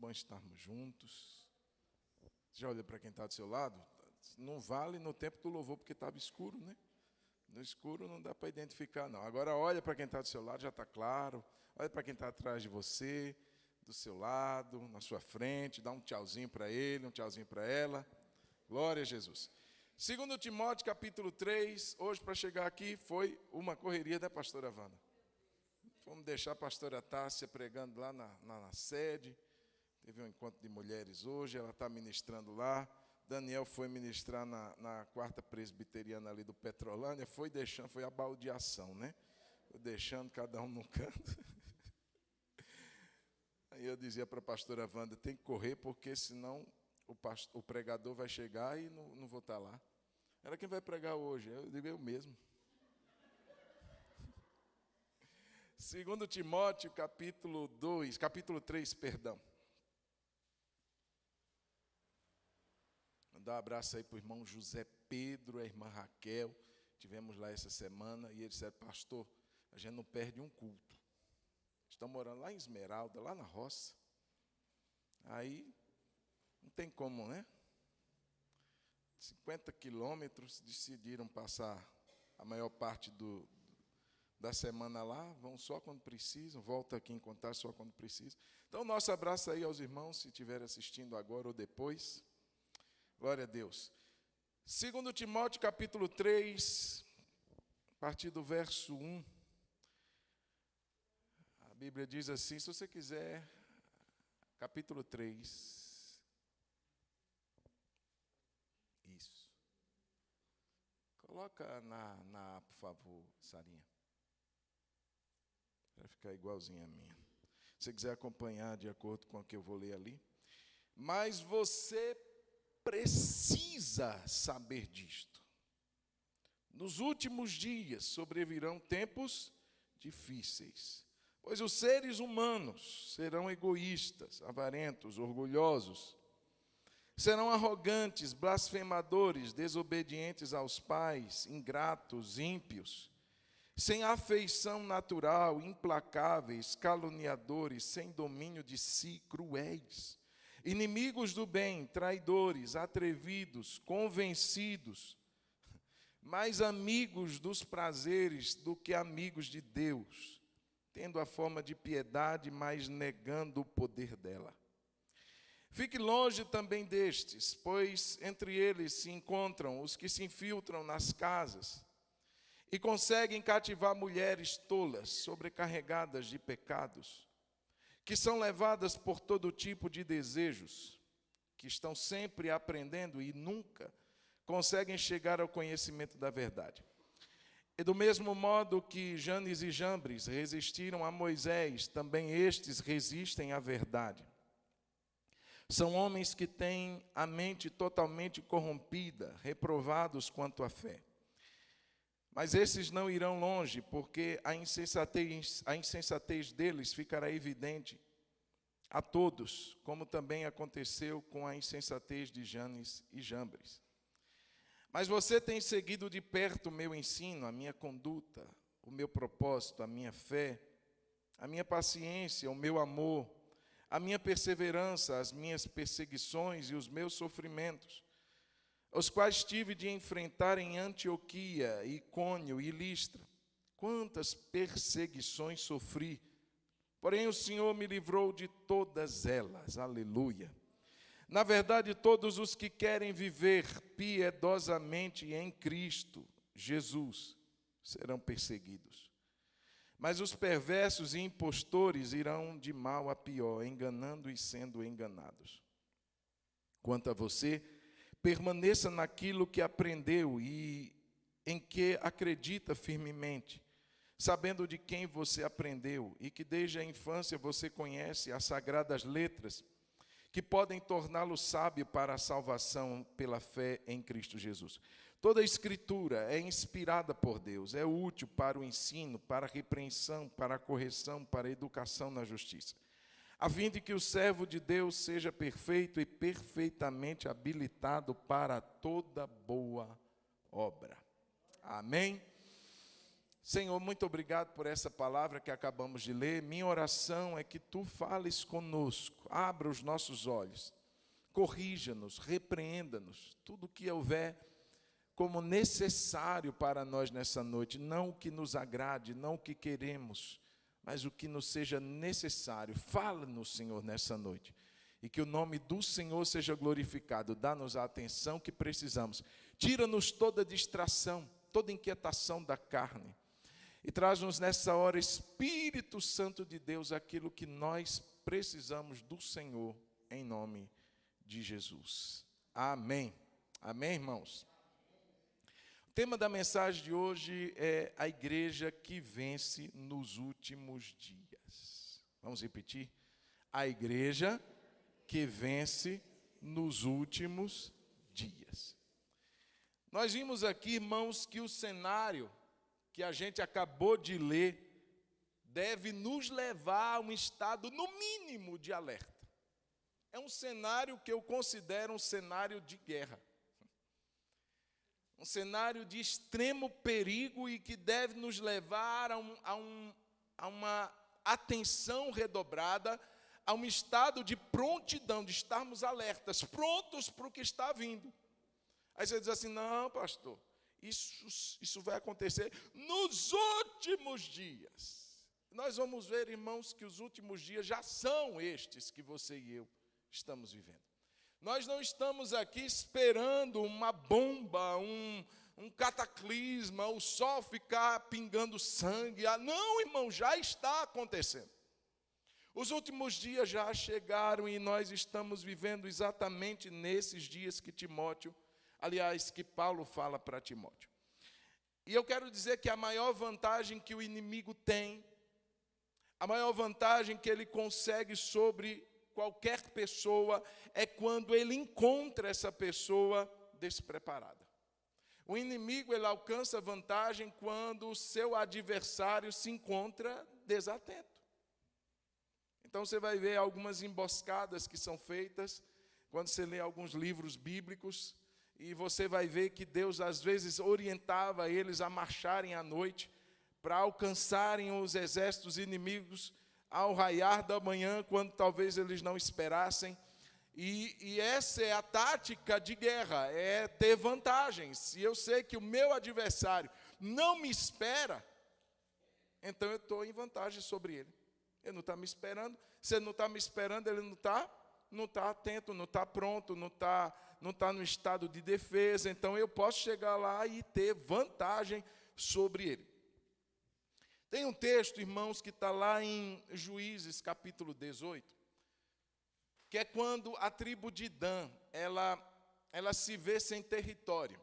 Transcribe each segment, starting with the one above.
bom estarmos juntos. Já olha para quem está do seu lado? Não vale no tempo do louvor, porque estava escuro, né? No escuro não dá para identificar, não. Agora olha para quem está do seu lado, já está claro. Olha para quem está atrás de você, do seu lado, na sua frente. Dá um tchauzinho para ele, um tchauzinho para ela. Glória a Jesus. 2 Timóteo, capítulo 3. Hoje, para chegar aqui, foi uma correria da pastora Wanda. Fomos deixar a pastora Tássia pregando lá na sede. Teve um encontro de mulheres hoje, ela está ministrando lá. Daniel foi ministrar na quarta presbiteriana ali do Petrolândia. Foi deixando, foi a baldeação, né? Foi deixando cada um num canto. Aí eu dizia para a pastora Wanda, tem que correr, porque senão o pregador vai chegar e não vou estar lá. Ela, quem vai pregar hoje? Eu digo, eu mesmo. 2 Timóteo, capítulo 3, perdão. Mandar um abraço aí para o irmão José Pedro, a irmã Raquel. Tivemos lá essa semana e eles disseram, pastor, a gente não perde um culto. Estão morando lá em Esmeralda, lá na roça. Aí, não tem como, né? 50 quilômetros, decidiram passar a maior parte da semana lá, vão só quando precisam, voltam aqui encontrar só quando precisam. Então, nosso abraço aí aos irmãos, se estiverem assistindo agora ou depois. Glória a Deus. 2 Timóteo, capítulo 3, a partir do verso 1. A Bíblia diz assim, se você quiser, capítulo 3. Isso. Coloca na por favor, Sarinha. Vai ficar igualzinho a minha. Se você quiser acompanhar de acordo com o que eu vou ler ali. Mas você precisa saber disto. Nos últimos dias sobrevirão tempos difíceis, pois os seres humanos serão egoístas, avarentos, orgulhosos, serão arrogantes, blasfemadores, desobedientes aos pais, ingratos, ímpios, sem afeição natural, implacáveis, caluniadores, sem domínio de si, cruéis, inimigos do bem, traidores, atrevidos, convencidos, mais amigos dos prazeres do que amigos de Deus, tendo a forma de piedade, mas negando o poder dela. Fique longe também destes, pois entre eles se encontram os que se infiltram nas casas e conseguem cativar mulheres tolas, sobrecarregadas de pecados, que são levadas por todo tipo de desejos, que estão sempre aprendendo e nunca conseguem chegar ao conhecimento da verdade. E do mesmo modo que Janes e Jambres resistiram a Moisés, também estes resistem à verdade. São homens que têm a mente totalmente corrompida, reprovados quanto à fé. Mas esses não irão longe, porque a insensatez deles ficará evidente a todos, como também aconteceu com a insensatez de Janes e Jambres. Mas você tem seguido de perto o meu ensino, a minha conduta, o meu propósito, a minha fé, a minha paciência, o meu amor, a minha perseverança, as minhas perseguições e os meus sofrimentos, os quais tive de enfrentar em Antioquia, Icônio e Listra. Quantas perseguições sofri, porém o Senhor me livrou de todas elas. Aleluia. Na verdade, todos os que querem viver piedosamente em Cristo Jesus serão perseguidos. Mas os perversos e impostores irão de mal a pior, enganando e sendo enganados. Quanto a você, permaneça naquilo que aprendeu e em que acredita firmemente, sabendo de quem você aprendeu e que desde a infância você conhece as sagradas letras que podem torná-lo sábio para a salvação pela fé em Cristo Jesus. Toda a Escritura é inspirada por Deus, é útil para o ensino, para a repreensão, para a correção, para a educação na justiça, a fim de que o servo de Deus seja perfeito e perfeitamente habilitado para toda boa obra. Amém? Senhor, muito obrigado por essa palavra que acabamos de ler. Minha oração é que Tu fales conosco, abra os nossos olhos, corrija-nos, repreenda-nos, tudo o que houver como necessário para nós nessa noite, não o que nos agrade, não o que queremos, mas o que nos seja necessário. Fala-nos, Senhor, nessa noite, e que o nome do Senhor seja glorificado. Dá-nos a atenção que precisamos. Tira-nos toda distração, toda inquietação da carne, e traz-nos nessa hora, Espírito Santo de Deus, aquilo que nós precisamos do Senhor, em nome de Jesus. Amém. Amém, irmãos? O tema da mensagem de hoje é a igreja que vence nos últimos dias. Vamos repetir? A igreja que vence nos últimos dias. Nós vimos aqui, irmãos, que o cenário que a gente acabou de ler deve nos levar a um estado, no mínimo, de alerta. É um cenário que eu considero um cenário de guerra. Um cenário de extremo perigo e que deve nos levar a uma atenção redobrada, a um estado de prontidão, de estarmos alertas, prontos para o que está vindo. Aí você diz assim, não, pastor, isso vai acontecer nos últimos dias. Nós vamos ver, irmãos, que os últimos dias já são estes que você e eu estamos vivendo. Nós não estamos aqui esperando uma bomba, um cataclisma, o sol ficar pingando sangue. Não, irmão, já está acontecendo. Os últimos dias já chegaram e nós estamos vivendo exatamente nesses dias que que Paulo fala para Timóteo. E eu quero dizer que a maior vantagem que o inimigo tem, a maior vantagem que ele consegue sobre qualquer pessoa, é quando ele encontra essa pessoa despreparada. O inimigo, ele alcança vantagem quando o seu adversário se encontra desatento. Então você vai ver algumas emboscadas que são feitas, quando você lê alguns livros bíblicos, e você vai ver que Deus às vezes orientava eles a marcharem à noite, para alcançarem os exércitos inimigos ao raiar da manhã, quando talvez eles não esperassem. E essa é a tática de guerra, é ter vantagem. Se eu sei que o meu adversário não me espera, então eu estou em vantagem sobre ele. Ele não está me esperando. Se ele não está me esperando, ele não está atento, não está pronto, não está no estado de defesa. Então eu posso chegar lá e ter vantagem sobre ele. Tem um texto, irmãos, que está lá em Juízes, capítulo 18, que é quando a tribo de Dan, ela se vê sem território.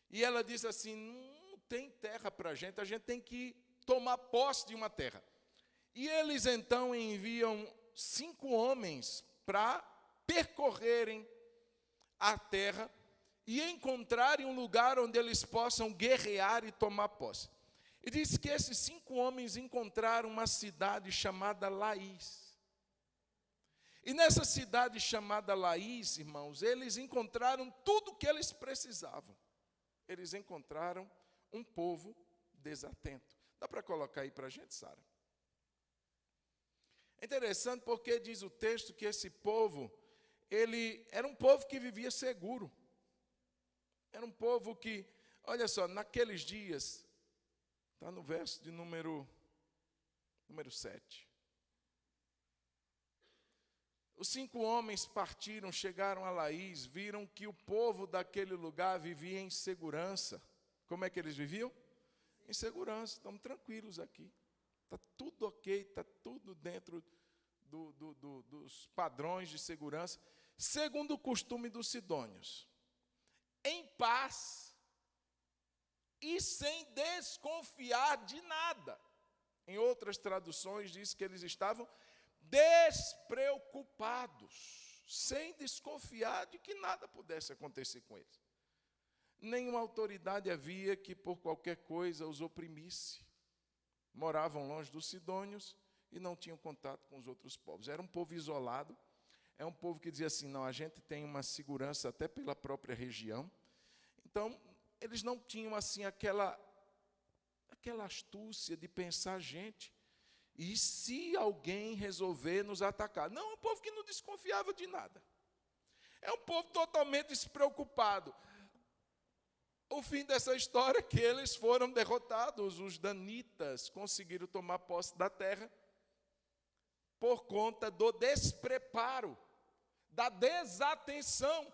E ela diz assim, não tem terra para a gente tem que tomar posse de uma terra. E eles então enviam 5 homens para percorrerem a terra e encontrarem um lugar onde eles possam guerrear e tomar posse. E diz que esses 5 homens encontraram uma cidade chamada Laís. E nessa cidade chamada Laís, irmãos, eles encontraram tudo o que eles precisavam. Eles encontraram um povo desatento. Dá para colocar aí para a gente, Sara? É interessante porque diz o texto que esse povo, ele era um povo que vivia seguro. Era um povo que, olha só, naqueles dias, está no verso de número 7. Os 5 homens partiram, chegaram a Laís, viram que o povo daquele lugar vivia em segurança. Como é que eles viviam? Em segurança, estamos tranquilos aqui. Está tudo ok, está tudo dentro dos padrões de segurança, segundo o costume dos sidônios. Em paz e sem desconfiar de nada. Em outras traduções diz que eles estavam despreocupados, sem desconfiar de que nada pudesse acontecer com eles. Nenhuma autoridade havia que por qualquer coisa os oprimisse. Moravam longe dos sidônios e não tinham contato com os outros povos. Era um povo isolado, é um povo que dizia assim, não, a gente tem uma segurança até pela própria região. Então, eles não tinham assim aquela aquela astúcia de pensar, gente, e se alguém resolver nos atacar? Não, é um povo que não desconfiava de nada. É um povo totalmente despreocupado. O fim dessa história é que eles foram derrotados, os danitas conseguiram tomar posse da terra por conta do despreparo, da desatenção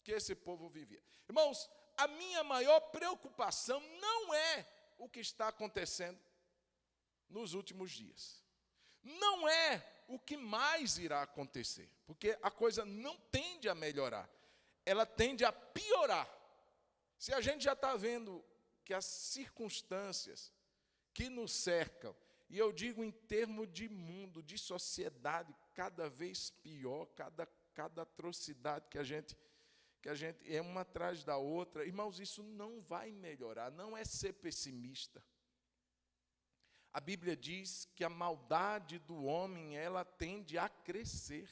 que esse povo vivia. Irmãos, a minha maior preocupação não é o que está acontecendo nos últimos dias. Não é o que mais irá acontecer, porque a coisa não tende a melhorar, ela tende a piorar. Se a gente já está vendo que as circunstâncias que nos cercam, e eu digo em termos de mundo, de sociedade, cada vez pior, cada atrocidade que a gente é uma atrás da outra, irmãos, isso não vai melhorar, não é ser pessimista. A Bíblia diz que a maldade do homem, ela tende a crescer.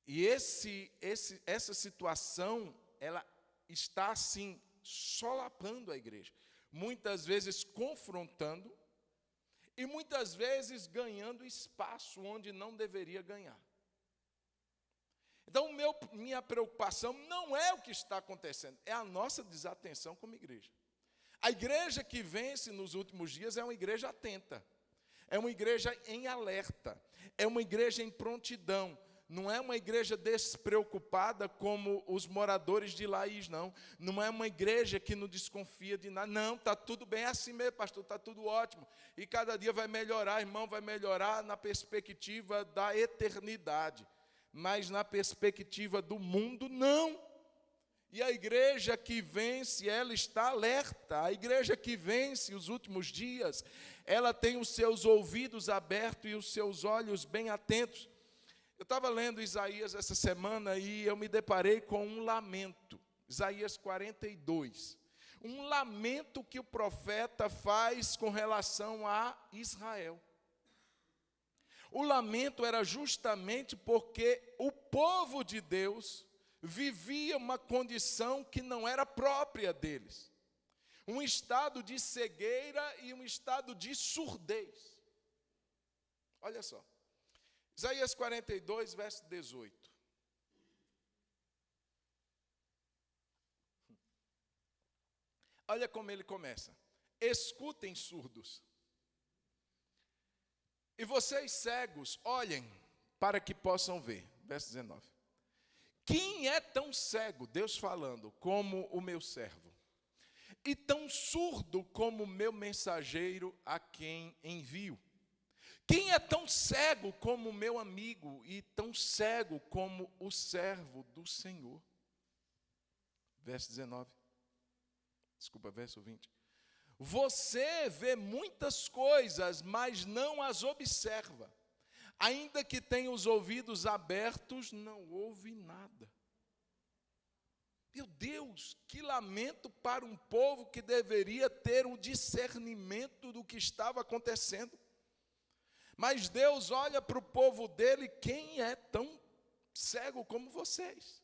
E essa situação, ela está assim, solapando a igreja. Muitas vezes confrontando e muitas vezes ganhando espaço onde não deveria ganhar. Então, minha preocupação não é o que está acontecendo, é a nossa desatenção como igreja. A igreja que vence nos últimos dias é uma igreja atenta, é uma igreja em alerta, é uma igreja em prontidão, não é uma igreja despreocupada como os moradores de Laís, não é uma igreja que não desconfia de nada, não, está tudo bem, é assim mesmo, pastor, está tudo ótimo, e cada dia vai melhorar, irmão, vai melhorar na perspectiva da eternidade, mas na perspectiva do mundo, não. E a igreja que vence, ela está alerta. A igreja que vence os últimos dias, ela tem os seus ouvidos abertos e os seus olhos bem atentos. Eu estava lendo Isaías essa semana e eu me deparei com um lamento. Isaías 42. Um lamento que o profeta faz com relação a Israel. O lamento era justamente porque o povo de Deus vivia uma condição que não era própria deles. Um estado de cegueira e um estado de surdez. Olha só. Isaías 42, verso 18. Olha como ele começa. Escutem, surdos. E vocês cegos, olhem para que possam ver. Verso 19. Quem é tão cego, Deus falando, como o meu servo? E tão surdo como o meu mensageiro a quem envio? Quem é tão cego como o meu amigo e tão cego como o servo do Senhor? Verso 19. Desculpa, verso 20. Você vê muitas coisas, mas não as observa. Ainda que tenha os ouvidos abertos, não ouve nada. Meu Deus, que lamento para um povo que deveria ter um discernimento do que estava acontecendo. Mas Deus olha para o povo dele, quem é tão cego como vocês?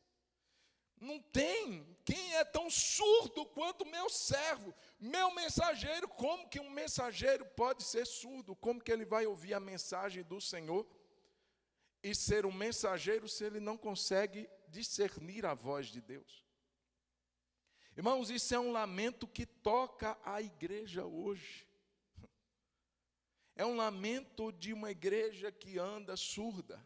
Não tem. Quem é tão surdo quanto meu servo, meu mensageiro? Como que um mensageiro pode ser surdo? Como que ele vai ouvir a mensagem do Senhor e ser um mensageiro se ele não consegue discernir a voz de Deus? Irmãos, isso é um lamento que toca a igreja hoje. É um lamento de uma igreja que anda surda.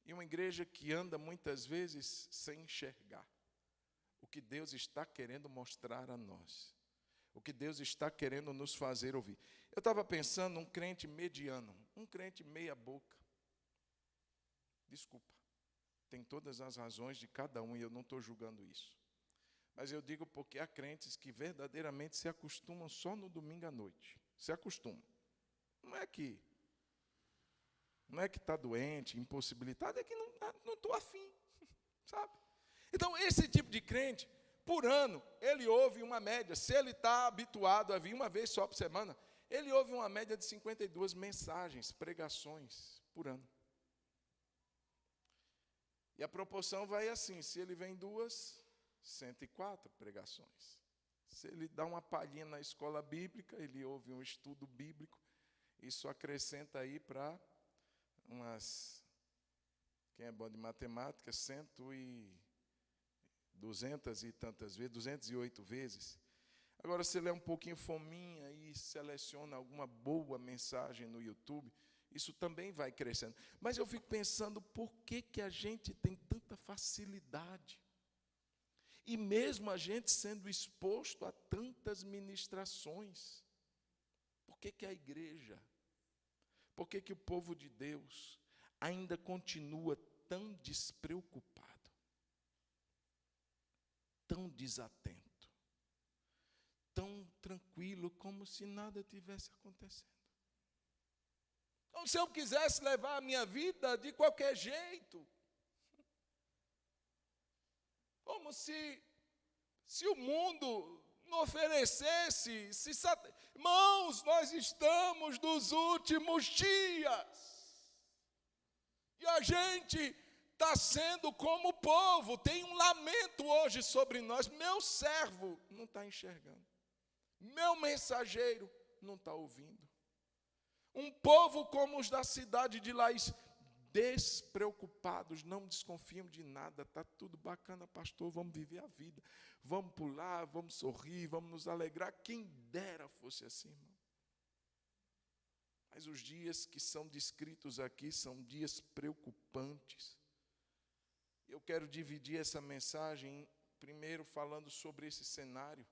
E uma igreja que anda muitas vezes sem enxergar o que Deus está querendo mostrar a nós. O que Deus está querendo nos fazer ouvir. Eu estava pensando um crente mediano, um crente meia boca. Desculpa, tem todas as razões de cada um e eu não estou julgando isso. Mas eu digo porque há crentes que verdadeiramente se acostumam só no domingo à noite. Se acostumam. Não é que está doente, impossibilitado, é que não estou afim, sabe? Então, esse tipo de crente, por ano, ele ouve uma média, se ele está habituado a vir uma vez só por semana, ele ouve uma média de 52 mensagens, pregações por ano. E a proporção vai assim, se ele vem 2, 104 pregações. Se ele dá uma palhinha na escola bíblica, ele ouve um estudo bíblico, isso acrescenta aí para umas, quem é bom de matemática, 200 e tantas vezes, 208 vezes. Agora, se ele é um pouquinho fominha e seleciona alguma boa mensagem no YouTube, isso também vai crescendo. Mas eu fico pensando, por que a gente tem tanta facilidade? E mesmo a gente sendo exposto a tantas ministrações, por que a igreja, por que o povo de Deus ainda continua tão despreocupado, tão desatento, tão tranquilo, como se nada tivesse acontecendo? Então, se eu quisesse levar a minha vida de qualquer jeito, como se o mundo não oferecesse, irmãos, nós estamos nos últimos dias, e a gente está sendo como o povo, tem um lamento hoje sobre nós, meu servo não está enxergando, meu mensageiro não está ouvindo, um povo como os da cidade de Laís, despreocupados, não desconfiam de nada, está tudo bacana, pastor, vamos viver a vida, vamos pular, vamos sorrir, vamos nos alegrar, quem dera fosse assim, irmão. Mas os dias que são descritos aqui são dias preocupantes. Eu quero dividir essa mensagem, primeiro falando sobre esse cenário,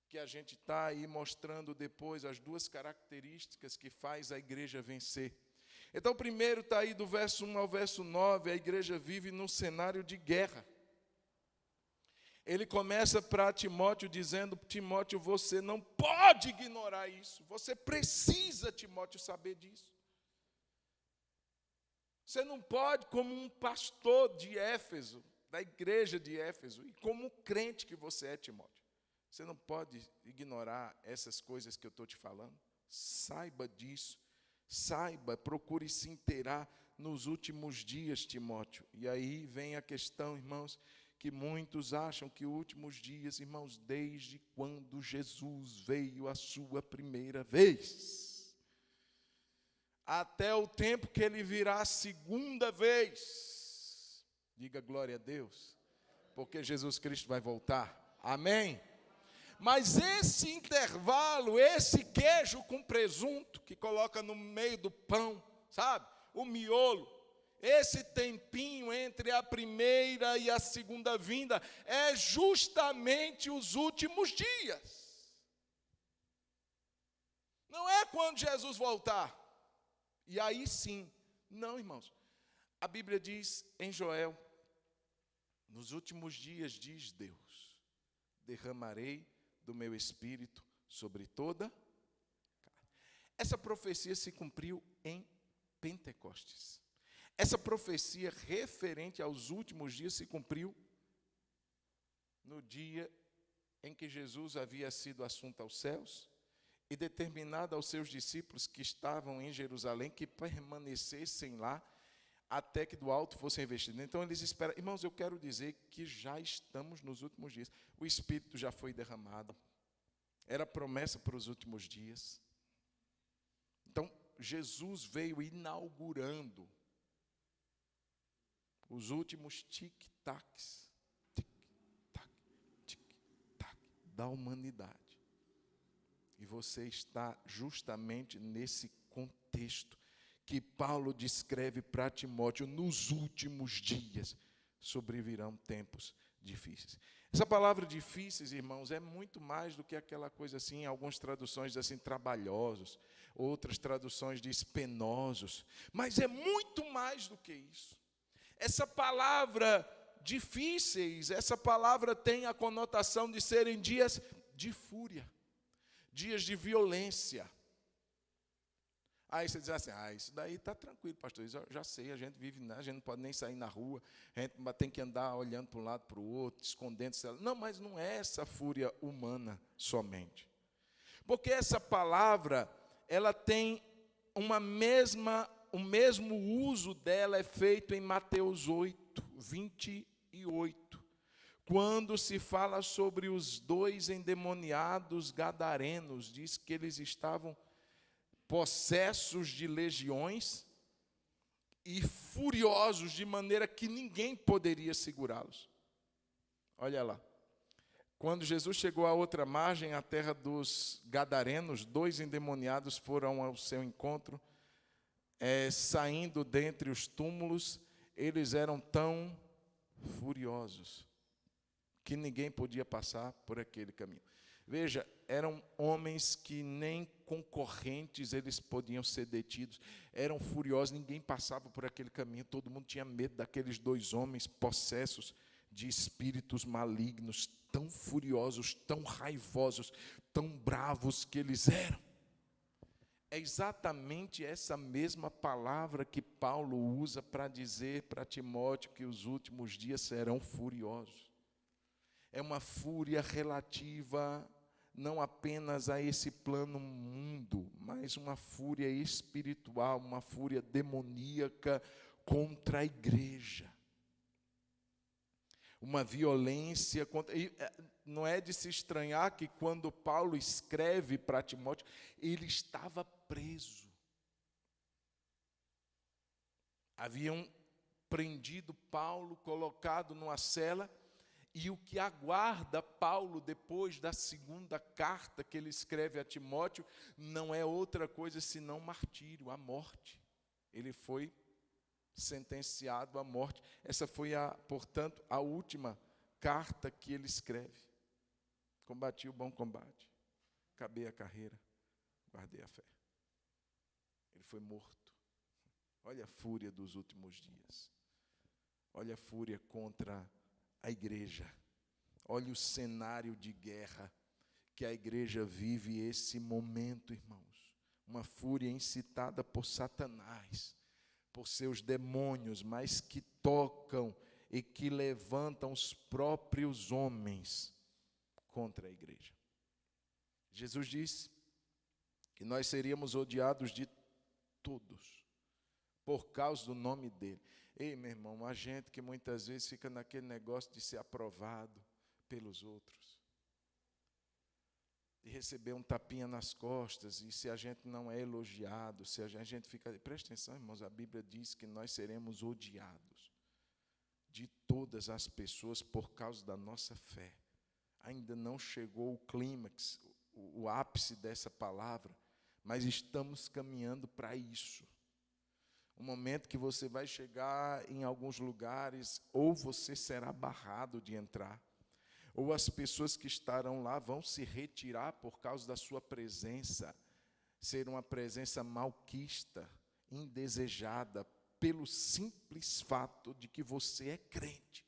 que a gente está aí mostrando depois as duas características que faz a igreja vencer. Então, primeiro está aí do verso 1 ao verso 9, a igreja vive num cenário de guerra. Ele começa para Timóteo dizendo, Timóteo, você não pode ignorar isso, você precisa, Timóteo, saber disso. Você não pode, como um pastor de Éfeso, da igreja de Éfeso, e como crente que você é, Timóteo, você não pode ignorar essas coisas que eu estou te falando. Saiba disso. Saiba, procure se inteirar nos últimos dias, Timóteo. E aí vem a questão, irmãos, que muitos acham que os últimos dias, irmãos, desde quando Jesus veio a sua primeira vez, até o tempo que ele virá a segunda vez. Diga glória a Deus, porque Jesus Cristo vai voltar. Amém? Mas esse intervalo, esse queijo com presunto que coloca no meio do pão, sabe? O miolo, esse tempinho entre a primeira e a segunda vinda é justamente os últimos dias. Não é quando Jesus voltar. E aí sim. Não, irmãos. A Bíblia diz em Joel, nos últimos dias, diz Deus, derramarei do meu espírito sobre toda carne. Essa profecia se cumpriu em Pentecostes. Essa profecia referente aos últimos dias se cumpriu no dia em que Jesus havia sido assunto aos céus e determinado aos seus discípulos que estavam em Jerusalém que permanecessem lá até que do alto fossem investidos. Então eles esperam. Irmãos, eu quero dizer que já estamos nos últimos dias. O Espírito já foi derramado. Era promessa para os últimos dias. Então, Jesus veio inaugurando os últimos tic-tacs, tic-tac, tic-tac da humanidade. E você está justamente nesse contexto que Paulo descreve para Timóteo, nos últimos dias sobrevirão tempos difíceis. Essa palavra difíceis, irmãos, é muito mais do que aquela coisa assim, algumas traduções dizem assim, trabalhosos, outras traduções dizem penosos, mas é muito mais do que isso. Essa palavra difíceis, essa palavra tem a conotação de serem dias de fúria, dias de violência. Aí você diz assim, isso daí está tranquilo, pastor, eu já sei, a gente vive, a gente não pode nem sair na rua, a gente tem que andar olhando para um lado para o outro, escondendo-se. Não, mas não é essa fúria humana somente. Porque essa palavra, ela tem o mesmo uso dela é feito em Mateus 8, 28, Quando se fala sobre os 2 endemoniados gadarenos, diz que eles estavam possessos de legiões e furiosos, de maneira que ninguém poderia segurá-los. Olha lá. Quando Jesus chegou à outra margem, a terra dos gadarenos, 2 endemoniados foram ao seu encontro, saindo dentre os túmulos. Eles eram tão furiosos que ninguém podia passar por aquele caminho. Veja, eram homens que nem concorrentes eles podiam ser detidos, eram furiosos, ninguém passava por aquele caminho, todo mundo tinha medo daqueles 2 homens possessos de espíritos malignos, tão furiosos, tão raivosos, tão bravos que eles eram. É exatamente essa mesma palavra que Paulo usa para dizer para Timóteo que os últimos dias serão furiosos. É uma fúria relativa não apenas a esse plano mundo, mas uma fúria espiritual, uma fúria demoníaca contra a igreja. Uma violência contra... E não é de se estranhar que quando Paulo escreve para Timóteo, ele estava preso. Haviam prendido Paulo, colocado numa cela, e o que aguarda Paulo depois da segunda carta que ele escreve a Timóteo não é outra coisa senão martírio, a morte. Ele foi sentenciado à morte. Essa foi, portanto, a última carta que ele escreve. Combati o bom combate, acabei a carreira, guardei a fé. Ele foi morto. Olha a fúria dos últimos dias. Olha a fúria contra a igreja. Olha o cenário de guerra que a igreja vive esse momento, irmãos. Uma fúria incitada por Satanás, por seus demônios, mas que tocam e que levantam os próprios homens contra a igreja. Jesus disse que nós seríamos odiados de todos por causa do nome dele. Ei, meu irmão, a gente que muitas vezes fica naquele negócio de ser aprovado pelos outros, de receber um tapinha nas costas, e se a gente não é elogiado, se a gente fica... Presta atenção, irmãos, a Bíblia diz que nós seremos odiados de todas as pessoas por causa da nossa fé. Ainda não chegou o clímax, o ápice dessa palavra, mas estamos caminhando para isso. O momento que você vai chegar em alguns lugares, ou você será barrado de entrar, ou as pessoas que estarão lá vão se retirar por causa da sua presença, ser uma presença malquista, indesejada, pelo simples fato de que você é crente,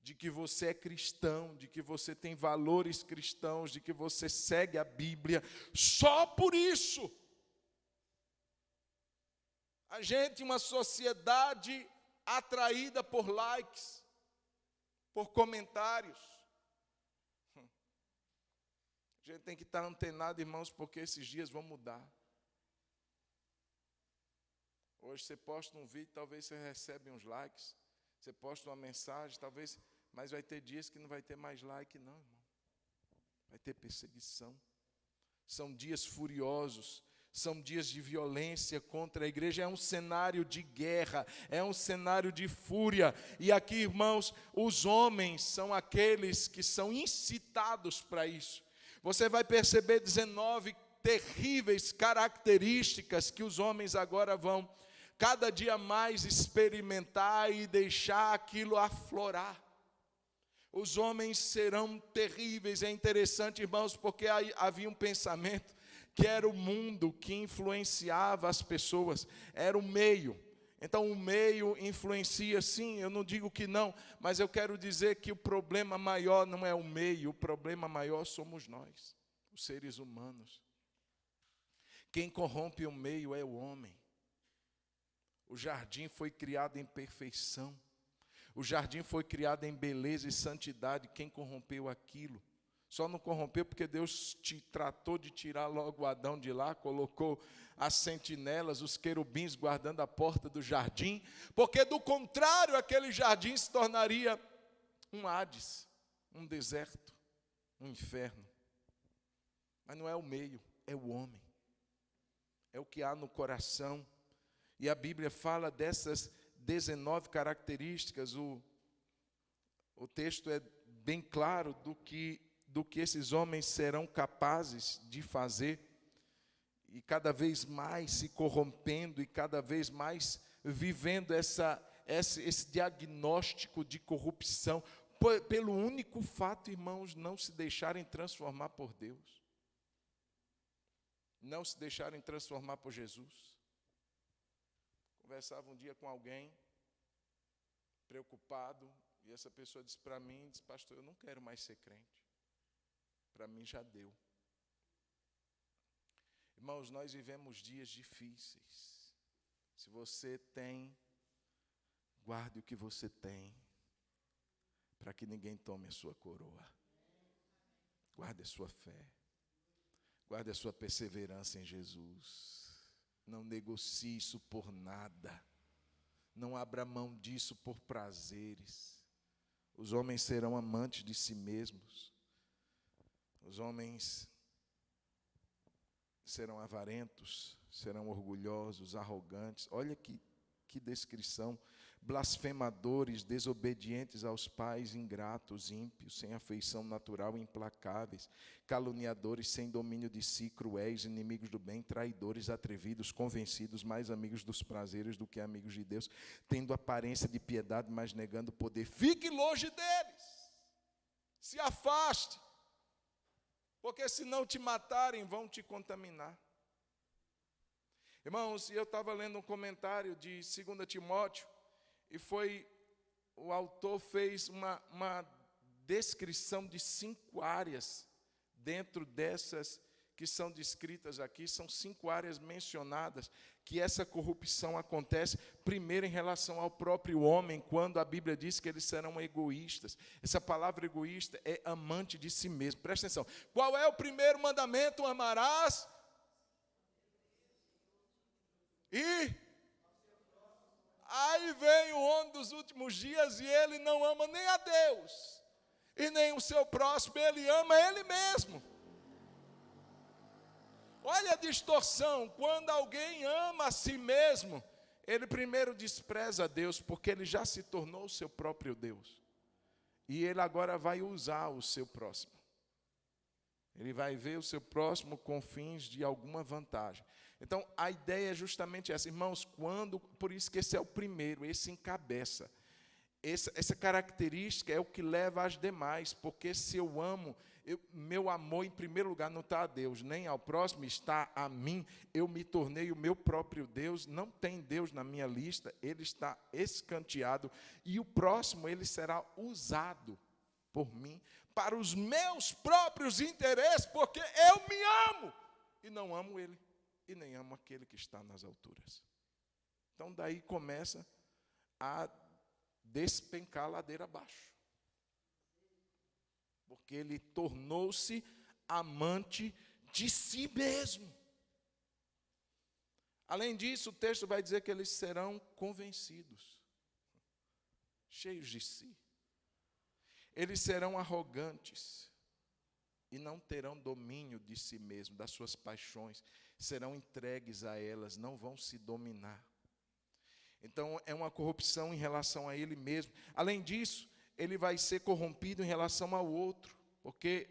de que você é cristão, de que você tem valores cristãos, de que você segue a Bíblia. Só por isso a gente, uma sociedade atraída por likes, por comentários. A gente tem que estar antenado, irmãos, porque esses dias vão mudar. Hoje você posta um vídeo, talvez você recebe uns likes. Você posta uma mensagem, talvez, mas vai ter dias que não vai ter mais like, não, irmão. Vai ter perseguição. São dias furiosos. São dias de violência contra a igreja, é um cenário de guerra, é um cenário de fúria. E aqui, irmãos, os homens são aqueles que são incitados para isso. Você vai perceber 19 terríveis características que os homens agora vão cada dia mais experimentar e deixar aquilo aflorar. Os homens serão terríveis. É interessante, irmãos, porque havia um pensamento que era o mundo que influenciava as pessoas, era o meio. Então o meio influencia, sim, eu não digo que não, mas eu quero dizer que o problema maior não é o meio, o problema maior somos nós, os seres humanos. Quem corrompe o meio é o homem. O jardim foi criado em perfeição, o jardim foi criado em beleza e santidade. Quem corrompeu aquilo? Só não corrompeu porque Deus te tratou de tirar logo Adão de lá, colocou as sentinelas, os querubins guardando a porta do jardim, porque do contrário aquele jardim se tornaria um Hades, um deserto, um inferno. Mas não é o meio, é o homem. É o que há no coração. E a Bíblia fala dessas 19 características. O texto é bem claro do que esses homens serão capazes de fazer. E cada vez mais se corrompendo e cada vez mais vivendo esse diagnóstico de corrupção, pelo único fato, irmãos, não se deixarem transformar por Deus. Não se deixarem transformar por Jesus. Conversava um dia com alguém, preocupado, e essa pessoa disse para mim, pastor, eu não quero mais ser crente. Para mim já deu. Irmãos, nós vivemos dias difíceis. Se você tem, guarde o que você tem, para que ninguém tome a sua coroa. Guarde a sua fé. Guarde a sua perseverança em Jesus. Não negocie isso por nada. Não abra mão disso por prazeres. Os homens serão amantes de si mesmos. Os homens serão avarentos, serão orgulhosos, arrogantes. Olha que descrição. Blasfemadores, desobedientes aos pais, ingratos, ímpios, sem afeição natural, implacáveis, caluniadores, sem domínio de si, cruéis, inimigos do bem, traidores, atrevidos, convencidos, mais amigos dos prazeres do que amigos de Deus, tendo aparência de piedade, mas negando o poder. Fique longe deles. Se afaste. Porque se não te matarem, vão te contaminar. Irmãos, eu estava lendo um comentário de 2 Timóteo, e o autor fez uma descrição de 5 áreas dentro dessas que são descritas aqui. São 5 áreas mencionadas que essa corrupção acontece. Primeiro, em relação ao próprio homem, quando a Bíblia diz que eles serão egoístas. Essa palavra egoísta é amante de si mesmo. Presta atenção. Qual é o primeiro mandamento? Amarás e... Aí vem o homem dos últimos dias e ele não ama nem a Deus e nem o seu próximo, ele ama ele mesmo. Olha a distorção. Quando alguém ama a si mesmo, ele primeiro despreza a Deus, porque ele já se tornou o seu próprio Deus. E ele agora vai usar o seu próximo. Ele vai ver o seu próximo com fins de alguma vantagem. Então, a ideia é justamente essa. Irmãos, por isso que esse é o primeiro, esse encabeça. Essa característica é o que leva às demais, porque se eu amo, meu amor em primeiro lugar não está a Deus, nem ao próximo, está a mim. Eu me tornei o meu próprio Deus, não tem Deus na minha lista, ele está escanteado. E o próximo, ele será usado por mim, para os meus próprios interesses, porque eu me amo, e não amo ele, e nem amo aquele que está nas alturas. Então, daí começa a despencar a ladeira abaixo, porque ele tornou-se amante de si mesmo. Além disso, o texto vai dizer que eles serão convencidos, cheios de si. Eles serão arrogantes e não terão domínio de si mesmo, das suas paixões, serão entregues a elas, não vão se dominar. Então, é uma corrupção em relação a ele mesmo. Além disso, ele vai ser corrompido em relação ao outro, porque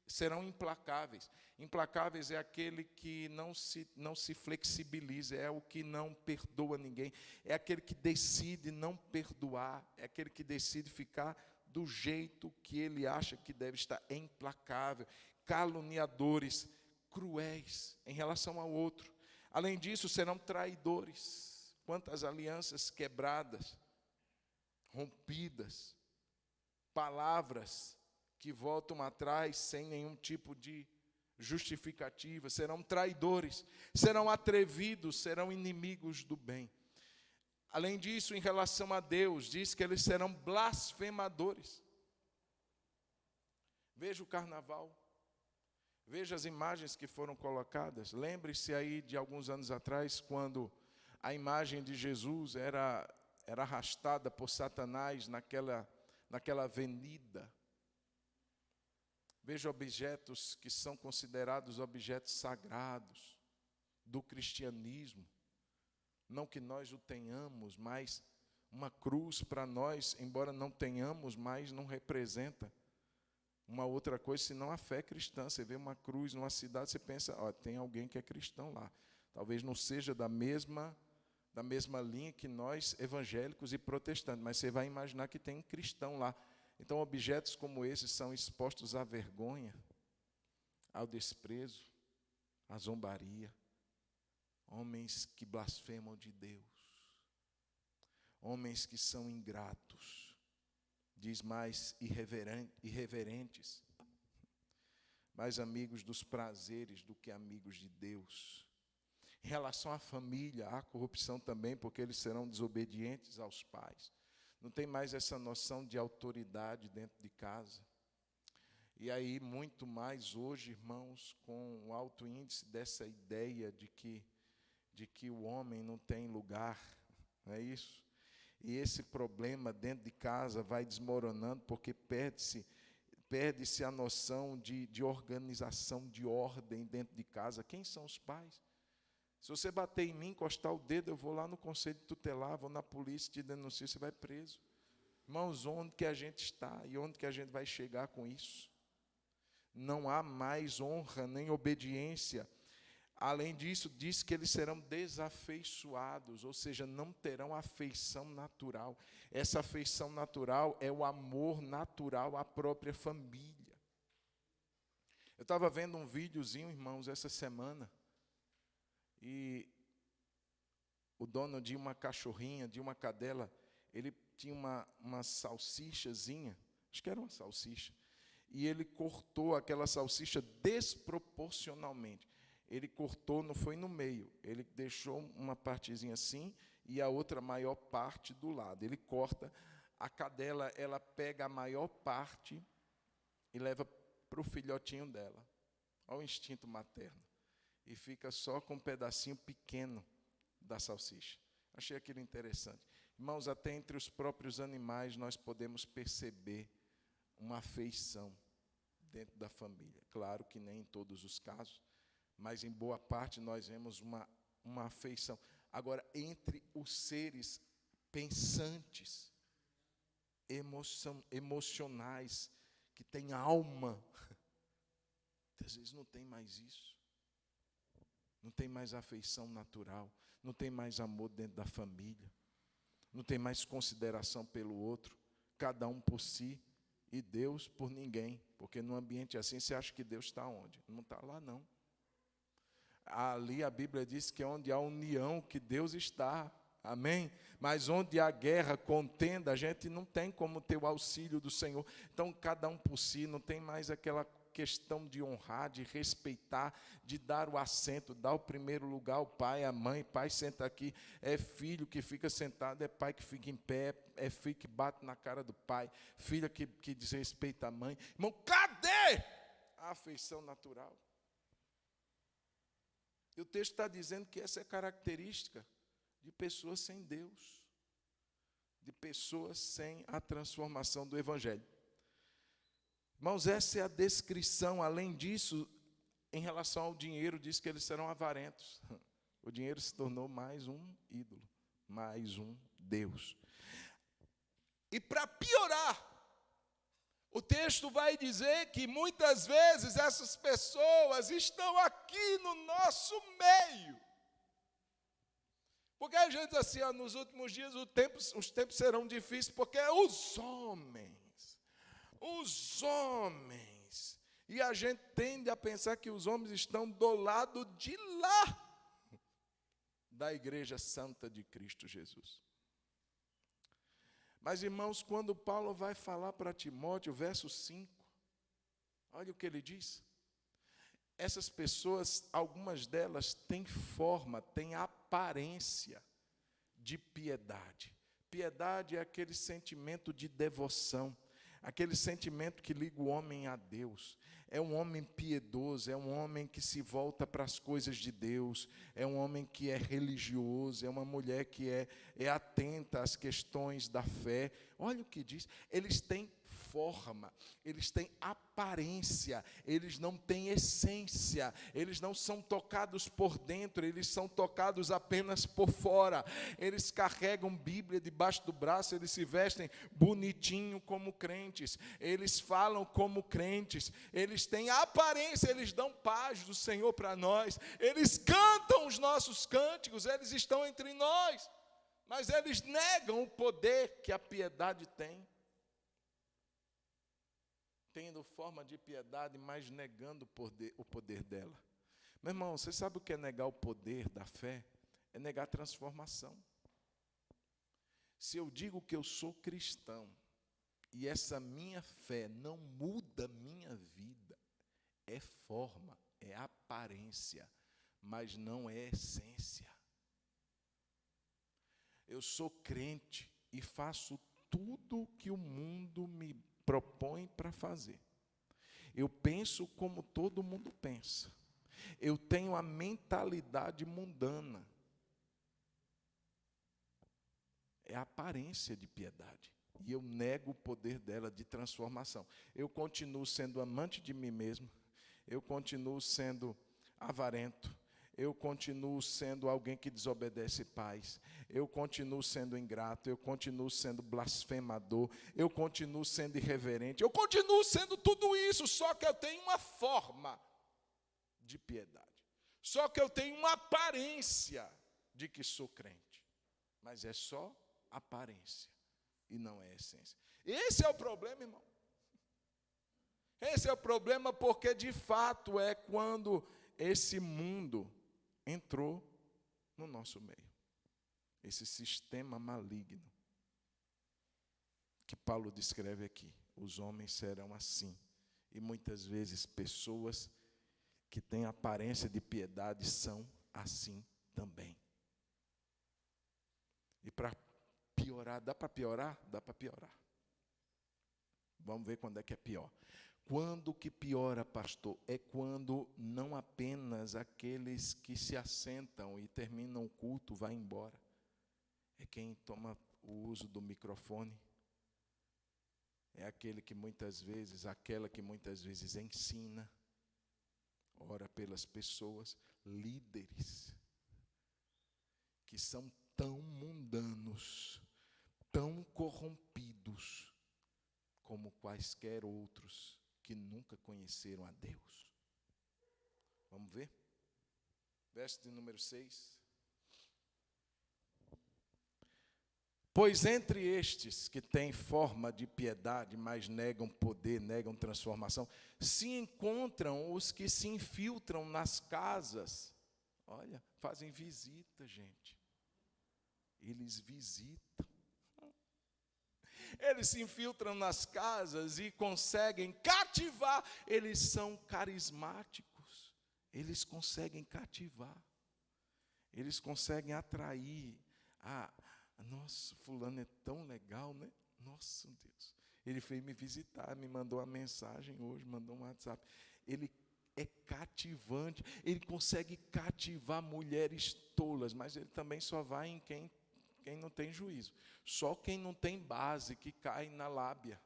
serão implacáveis. Implacáveis é aquele que não se flexibiliza, é o que não perdoa ninguém, é aquele que decide não perdoar, é aquele que decide ficar do jeito que ele acha que deve estar, implacável, caluniadores, cruéis em relação ao outro. Além disso, serão traidores. Quantas alianças quebradas, rompidas, palavras que voltam atrás sem nenhum tipo de justificativa. Serão traidores, serão atrevidos, serão inimigos do bem. Além disso, em relação a Deus, diz que eles serão blasfemadores. Veja o carnaval, veja as imagens que foram colocadas. Lembre-se aí de alguns anos atrás, quando a imagem de Jesus era arrastada por Satanás naquela avenida. Veja objetos que são considerados objetos sagrados do cristianismo. Não que nós o tenhamos, mas uma cruz para nós, embora não tenhamos, mas não representa uma outra coisa senão a fé cristã. Você vê uma cruz numa cidade, você pensa, ó, tem alguém que é cristão lá. Talvez não seja da mesma linha que nós, evangélicos e protestantes, mas você vai imaginar que tem um cristão lá. Então, objetos como esses são expostos à vergonha, ao desprezo, à zombaria. Homens que blasfemam de Deus, homens que são ingratos, diz mais irreverentes, mais amigos dos prazeres do que amigos de Deus. Em relação à família, há corrupção também, porque eles serão desobedientes aos pais. Não tem mais essa noção de autoridade dentro de casa. E aí, muito mais hoje, irmãos, com o alto índice dessa ideia de que o homem não tem lugar, não é isso? E esse problema dentro de casa vai desmoronando, porque perde-se a noção de organização, de ordem dentro de casa. Quem são os pais? Se você bater em mim, encostar o dedo, eu vou lá no conselho tutelar, vou na polícia, te denuncio, você vai preso. Irmãos, onde que a gente está e onde que a gente vai chegar com isso? Não há mais honra nem obediência. Além disso, diz que eles serão desafeiçoados, ou seja, não terão afeição natural. Essa afeição natural é o amor natural à própria família. Eu estava vendo um videozinho, irmãos, essa semana, e o dono de uma cachorrinha, de uma cadela, ele tinha uma salsichazinha, acho que era uma salsicha, e ele cortou aquela salsicha desproporcionalmente. Ele cortou, não foi no meio, ele deixou uma partezinha assim e a outra maior parte do lado. Ele corta, a cadela, ela pega a maior parte e leva para o filhotinho dela. Olha o instinto materno. E fica só com um pedacinho pequeno da salsicha. Achei aquilo interessante. Irmãos, até entre os próprios animais nós podemos perceber uma afeição dentro da família. Claro que nem em todos os casos, mas em boa parte nós vemos uma afeição. Agora, entre os seres pensantes, emocionais, que têm alma, às vezes não tem mais isso. Não tem mais afeição natural, não tem mais amor dentro da família, não tem mais consideração pelo outro, cada um por si e Deus por ninguém, porque num ambiente assim você acha que Deus está onde? Não está lá não. Ali a Bíblia diz que é onde há união que Deus está, amém? Mas onde há guerra, contenda, a gente não tem como ter o auxílio do Senhor. Então cada um por si, não tem mais aquela questão de honrar, de respeitar, de dar o assento, dar o primeiro lugar ao pai, à mãe. Pai senta aqui, é filho que fica sentado, é pai que fica em pé, é filho que bate na cara do pai, filha que desrespeita a mãe. Irmão, cadê a afeição natural? E o texto está dizendo que essa é característica de pessoas sem Deus, de pessoas sem a transformação do Evangelho. Irmãos, essa é a descrição. Além disso, em relação ao dinheiro, diz que eles serão avarentos. O dinheiro se tornou mais um ídolo, mais um Deus. E para piorar, o texto vai dizer que muitas vezes essas pessoas estão aqui no nosso meio. Porque a gente diz assim, ó, nos últimos dias os tempos serão difíceis, porque os homens, e a gente tende a pensar que os homens estão do lado de lá da Igreja Santa de Cristo Jesus. Mas, irmãos, quando Paulo vai falar para Timóteo, verso 5, olha o que ele diz. Essas pessoas, algumas delas têm forma, têm aparência de piedade. Piedade é aquele sentimento de devoção, aquele sentimento que liga o homem a Deus. É um homem piedoso, é um homem que se volta para as coisas de Deus, é um homem que é religioso, é uma mulher que é atenta às questões da fé. Olha o que diz, eles têm forma, eles têm aparência, eles não têm essência, eles não são tocados por dentro, eles são tocados apenas por fora. Eles carregam Bíblia debaixo do braço, eles se vestem bonitinho como crentes, eles falam como crentes, eles têm aparência, eles dão paz do Senhor para nós, eles cantam os nossos cânticos, eles estão entre nós, mas eles negam o poder que a piedade tem. Tendo forma de piedade, mas negando o poder dela. Meu irmão, você sabe o que é negar o poder da fé? É negar a transformação. Se eu digo que eu sou cristão, e essa minha fé não muda minha vida, é forma, é aparência, mas não é essência. Eu sou crente e faço tudo o que o mundo me propõe para fazer. Eu penso como todo mundo pensa. Eu tenho a mentalidade mundana. É a aparência de piedade. E eu nego o poder dela de transformação. Eu continuo sendo amante de mim mesmo. Eu continuo sendo avarento. Eu continuo sendo alguém que desobedece pais, eu continuo sendo ingrato, eu continuo sendo blasfemador, eu continuo sendo irreverente, eu continuo sendo tudo isso, só que eu tenho uma forma de piedade, só que eu tenho uma aparência de que sou crente, mas é só aparência e não é essência. Esse é o problema, irmão. Esse é o problema, porque de fato é quando esse mundo entrou no nosso meio. Esse sistema maligno que Paulo descreve aqui. Os homens serão assim. E muitas vezes pessoas que têm aparência de piedade são assim também. E para piorar, dá para piorar? Dá para piorar. Vamos ver quando é que é pior. Quando que piora, pastor? É quando não apenas aqueles que se assentam e terminam o culto vai embora. É quem toma o uso do microfone. É aquela que muitas vezes ensina, ora pelas pessoas, líderes que são tão mundanos, tão corrompidos como quaisquer outros que nunca conheceram a Deus. Vamos ver? Verso de número 6. Pois entre estes que têm forma de piedade, mas negam poder, negam transformação, se encontram os que se infiltram nas casas. Olha, fazem visita, gente. Eles visitam. Eles se infiltram nas casas e conseguem cativar. Eles são carismáticos. Eles conseguem cativar. Eles conseguem atrair. Nossa, fulano é tão legal, né? Nossa, Deus. Ele veio me visitar, me mandou uma mensagem hoje, mandou um WhatsApp. Ele é cativante. Ele consegue cativar mulheres tolas, mas ele também só vai em quem não tem juízo. Só quem não tem base, que cai na lábia.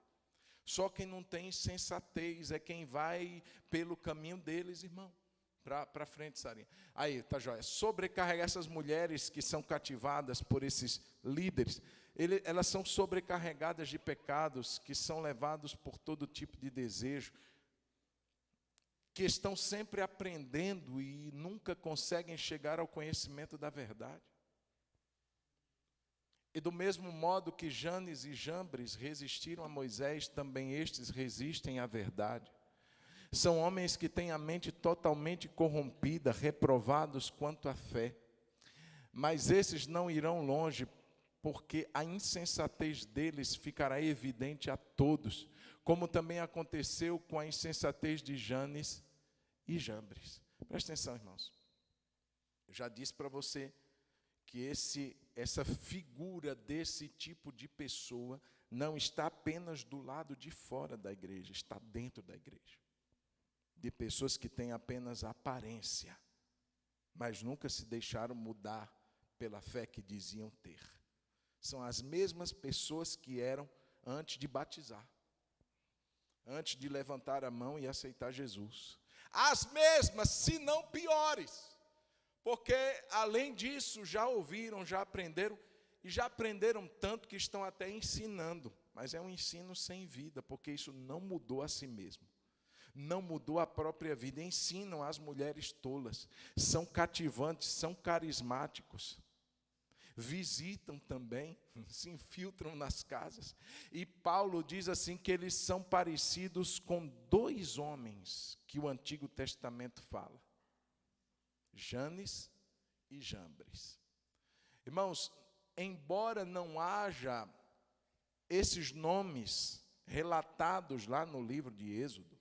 Só quem não tem sensatez é quem vai pelo caminho deles, irmão. Para frente, Sarinha. Aí, tá joia. Sobrecarregar essas mulheres que são cativadas por esses líderes, elas são sobrecarregadas de pecados, que são levados por todo tipo de desejo, que estão sempre aprendendo e nunca conseguem chegar ao conhecimento da verdade. E do mesmo modo que Janes e Jambres resistiram a Moisés, também estes resistem à verdade. São homens que têm a mente totalmente corrompida, reprovados quanto à fé. Mas esses não irão longe, porque a insensatez deles ficará evidente a todos, como também aconteceu com a insensatez de Janes e Jambres. Presta atenção, irmãos. Eu já disse para você que essa figura desse tipo de pessoa não está apenas do lado de fora da igreja, está dentro da igreja. De pessoas que têm apenas aparência, mas nunca se deixaram mudar pela fé que diziam ter. São as mesmas pessoas que eram antes de batizar, antes de levantar a mão e aceitar Jesus. As mesmas, se não piores, porque além disso já ouviram, já aprenderam, e já aprenderam tanto que estão até ensinando, mas é um ensino sem vida, porque isso não mudou a si mesmo, não mudou a própria vida. Ensinam as mulheres tolas, são cativantes, são carismáticos, visitam também, se infiltram nas casas. E Paulo diz assim que eles são parecidos com dois homens que o Antigo Testamento fala: Janes e Jambres. Irmãos, embora não haja esses nomes relatados lá no livro de Êxodo,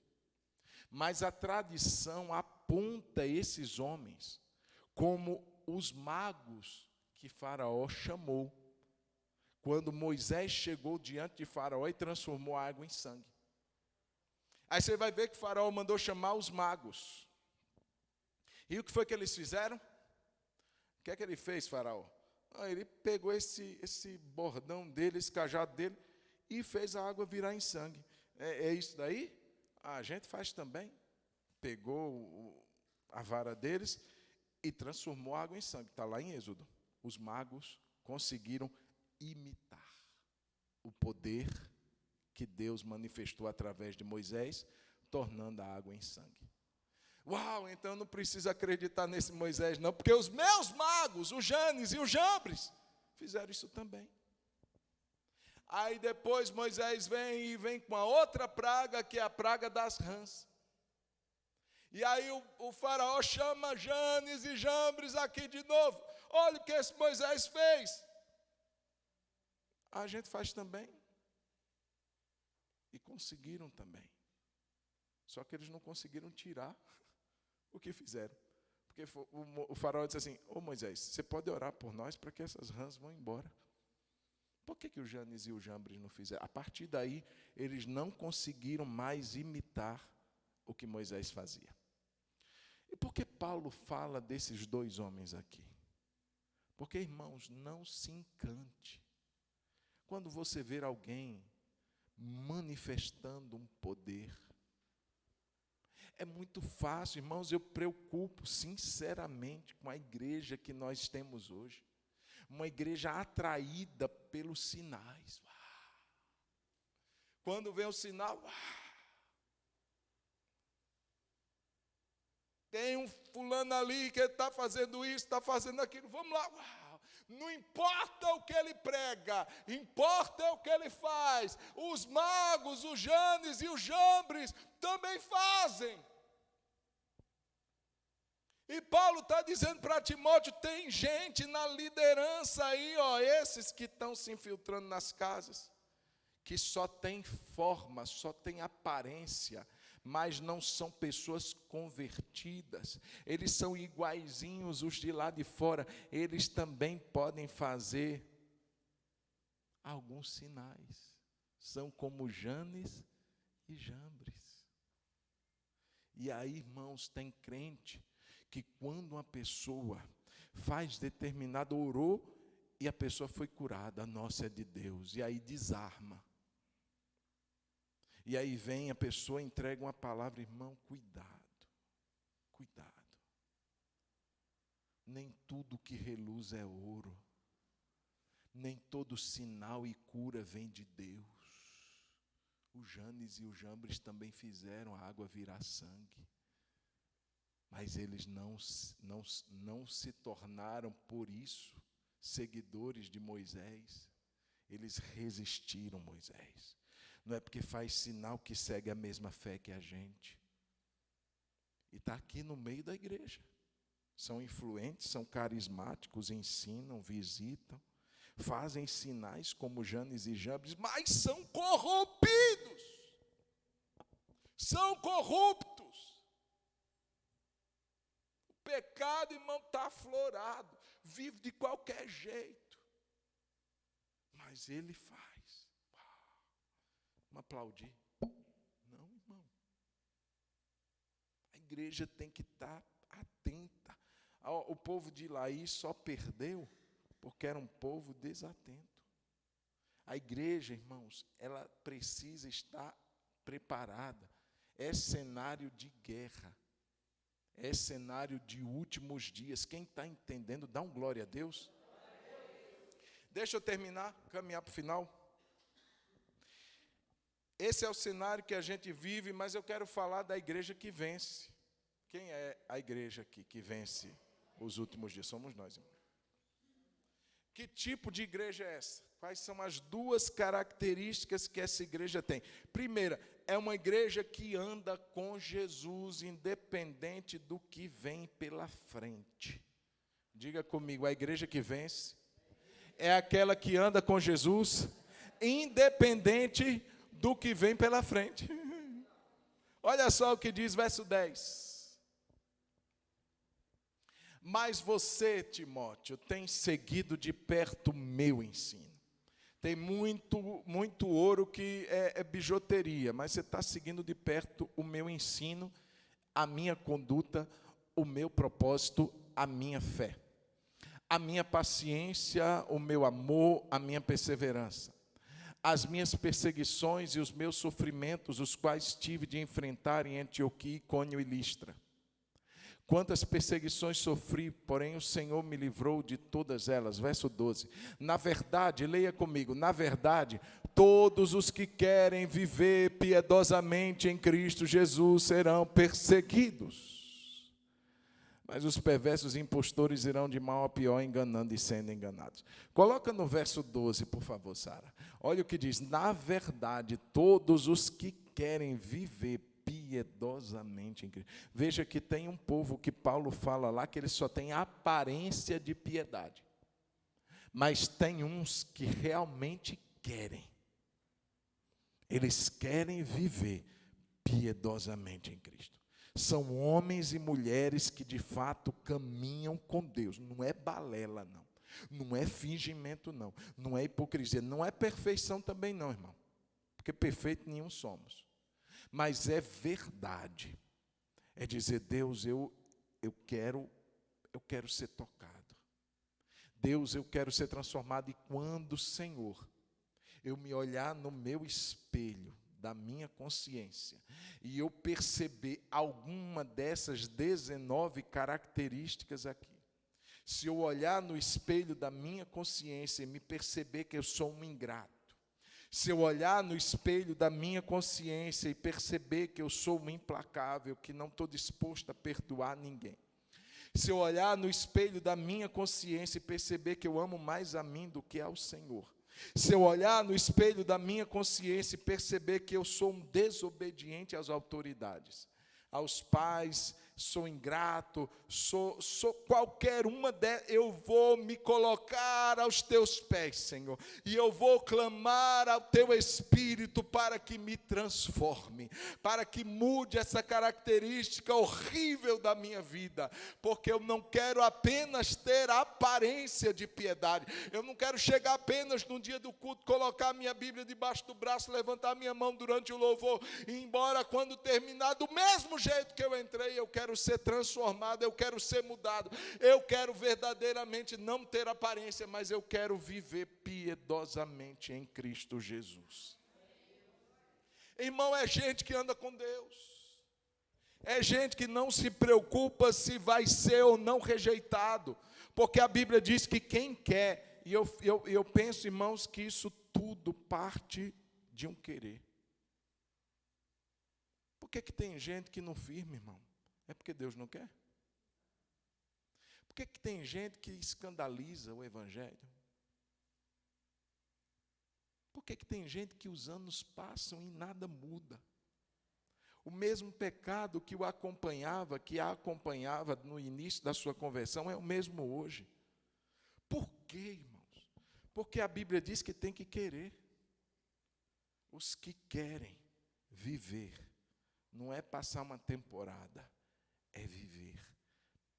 mas a tradição aponta esses homens como os magos que Faraó chamou, quando Moisés chegou diante de Faraó e transformou a água em sangue. Aí você vai ver que Faraó mandou chamar os magos. E o que foi que eles fizeram? O que é que ele fez, Faraó? Ele pegou esse bordão dele, esse cajado dele, e fez a água virar em sangue. É isso daí? A gente faz também. Pegou a vara deles e transformou a água em sangue. Está lá em Êxodo. Os magos conseguiram imitar o poder que Deus manifestou através de Moisés, tornando a água em sangue. Uau, então eu não preciso acreditar nesse Moisés não, porque os meus magos, o Janes e o Jambres, fizeram isso também. Aí depois Moisés vem com a outra praga, que é a praga das rãs. E aí o faraó chama Janes e Jambres aqui de novo. Olha o que esse Moisés fez. A gente faz também. E conseguiram também. Só que eles não conseguiram tirar o que fizeram. Porque o faraó disse assim: ô Moisés, você pode orar por nós para que essas rãs vão embora. Por que o Janes e o Jambres não fizeram? A partir daí, eles não conseguiram mais imitar o que Moisés fazia. E por que Paulo fala desses dois homens aqui? Porque, irmãos, não se encante quando você ver alguém manifestando um poder. É muito fácil, irmãos, eu preocupo sinceramente com a igreja que nós temos hoje. Uma igreja atraída pelos sinais. Quando vem o sinal, tem um fulano ali que está fazendo isso, está fazendo aquilo, vamos lá. Não importa o que ele prega, importa o que ele faz. Os magos, os Janes e os Jambres também fazem. E Paulo está dizendo para Timóteo: tem gente na liderança aí, esses que estão se infiltrando nas casas, que só tem forma, só tem aparência, mas não são pessoas convertidas. Eles são iguaizinhos os de lá de fora. Eles também podem fazer alguns sinais. São como Janes e Jambres. E aí, irmãos, tem crente que quando uma pessoa faz determinado, orou e a pessoa foi curada, a nossa é de Deus, e aí desarma. E aí vem a pessoa, entrega uma palavra, irmão, cuidado, cuidado. Nem tudo que reluz é ouro, nem todo sinal e cura vem de Deus. O Janes e o Jambres também fizeram a água virar sangue. Mas eles não se tornaram, por isso, seguidores de Moisés. Eles resistiram Moisés. Não é porque faz sinal que segue a mesma fé que a gente. E está aqui no meio da igreja. São influentes, são carismáticos, ensinam, visitam, fazem sinais como Janes e Jambres, mas são corrompidos. São corruptos. O pecado, irmão, está aflorado, vive de qualquer jeito. Mas ele faz. Uau. Vamos aplaudir. Não, irmão. A igreja tem que estar atenta. O povo de Laí só perdeu porque era um povo desatento. A igreja, irmãos, ela precisa estar preparada. É cenário de guerra. É cenário de últimos dias. Quem está entendendo, dá um glória a Deus. Deixa eu terminar, caminhar para o final. Esse é o cenário que a gente vive, mas eu quero falar da igreja que vence. Quem é a igreja aqui que vence os últimos dias? Somos nós, irmão. Que tipo de igreja é essa? Quais são as duas características que essa igreja tem? Primeira, é uma igreja que anda com Jesus, independente do que vem pela frente. Diga comigo, a igreja que vence é aquela que anda com Jesus, independente do que vem pela frente. Olha só o que diz verso 10. Mas você, Timóteo, tem seguido de perto o meu ensino. Tem muito ouro que é bijuteria, mas você está seguindo de perto o meu ensino, a minha conduta, o meu propósito, a minha fé. A minha paciência, o meu amor, a minha perseverança. As minhas perseguições e os meus sofrimentos, os quais tive de enfrentar em Antioquia, Icônio e Listra. Quantas perseguições sofri, porém o Senhor me livrou de todas elas. Verso 12. Na verdade, leia comigo, na verdade, todos os que querem viver piedosamente em Cristo Jesus serão perseguidos. Mas os perversos impostores irão de mal a pior, enganando e sendo enganados. Coloca no verso 12, por favor, Sara. Olha o que diz. Na verdade, todos os que querem viver piedosamente em Cristo. Veja que tem um povo que Paulo fala lá que ele só tem aparência de piedade. Mas tem uns que realmente querem. Eles querem viver piedosamente em Cristo. São homens e mulheres que de fato caminham com Deus. Não é balela, não. Não é fingimento, não. Não é hipocrisia. Não é perfeição também, não, irmão. Porque perfeito nenhum somos. Mas é verdade. É dizer, Deus, eu quero ser tocado. Deus, eu quero ser transformado. E quando, Senhor, eu me olhar no meu espelho, da minha consciência, e eu perceber alguma dessas 19 características aqui, se eu olhar no espelho da minha consciência e me perceber que eu sou um ingrato, se eu olhar no espelho da minha consciência e perceber que eu sou um implacável, que não estou disposto a perdoar ninguém, se eu olhar no espelho da minha consciência e perceber que eu amo mais a mim do que ao Senhor, se eu olhar no espelho da minha consciência e perceber que eu sou um desobediente às autoridades, aos pais, sou ingrato, sou qualquer uma delas, eu vou me colocar aos teus pés, Senhor, e eu vou clamar ao teu Espírito para que me transforme, para que mude essa característica horrível da minha vida, porque eu não quero apenas ter a aparência de piedade, eu não quero chegar apenas no dia do culto, colocar a minha Bíblia debaixo do braço, levantar a minha mão durante o louvor, e ir embora quando terminar, do mesmo jeito que eu entrei. Eu quero ser transformado, eu quero ser mudado, eu quero verdadeiramente não ter aparência, mas eu quero viver piedosamente em Cristo Jesus. Irmão, é gente que anda com Deus, é gente que não se preocupa se vai ser ou não rejeitado, porque a Bíblia diz que quem quer, e eu penso, irmãos, que isso tudo parte de um querer. Por que tem gente que não firma, irmão? É porque Deus não quer? Por que tem gente que escandaliza o Evangelho? Por que tem gente que os anos passam e nada muda? O mesmo pecado que o acompanhava, que a acompanhava no início da sua conversão, é o mesmo hoje. Por quê, irmãos? Porque a Bíblia diz que tem que querer. Os que querem viver, não é passar uma temporada, é viver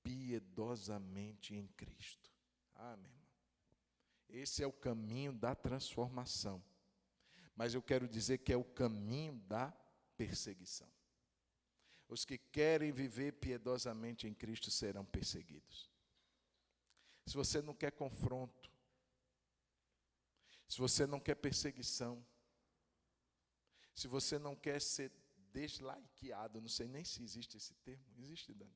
piedosamente em Cristo. Ah, meu irmão, esse é o caminho da transformação. Mas eu quero dizer que é o caminho da perseguição. Os que querem viver piedosamente em Cristo serão perseguidos. Se você não quer confronto, se você não quer perseguição, se você não quer ser deslikeado, não sei nem se existe esse termo, existe, Dani?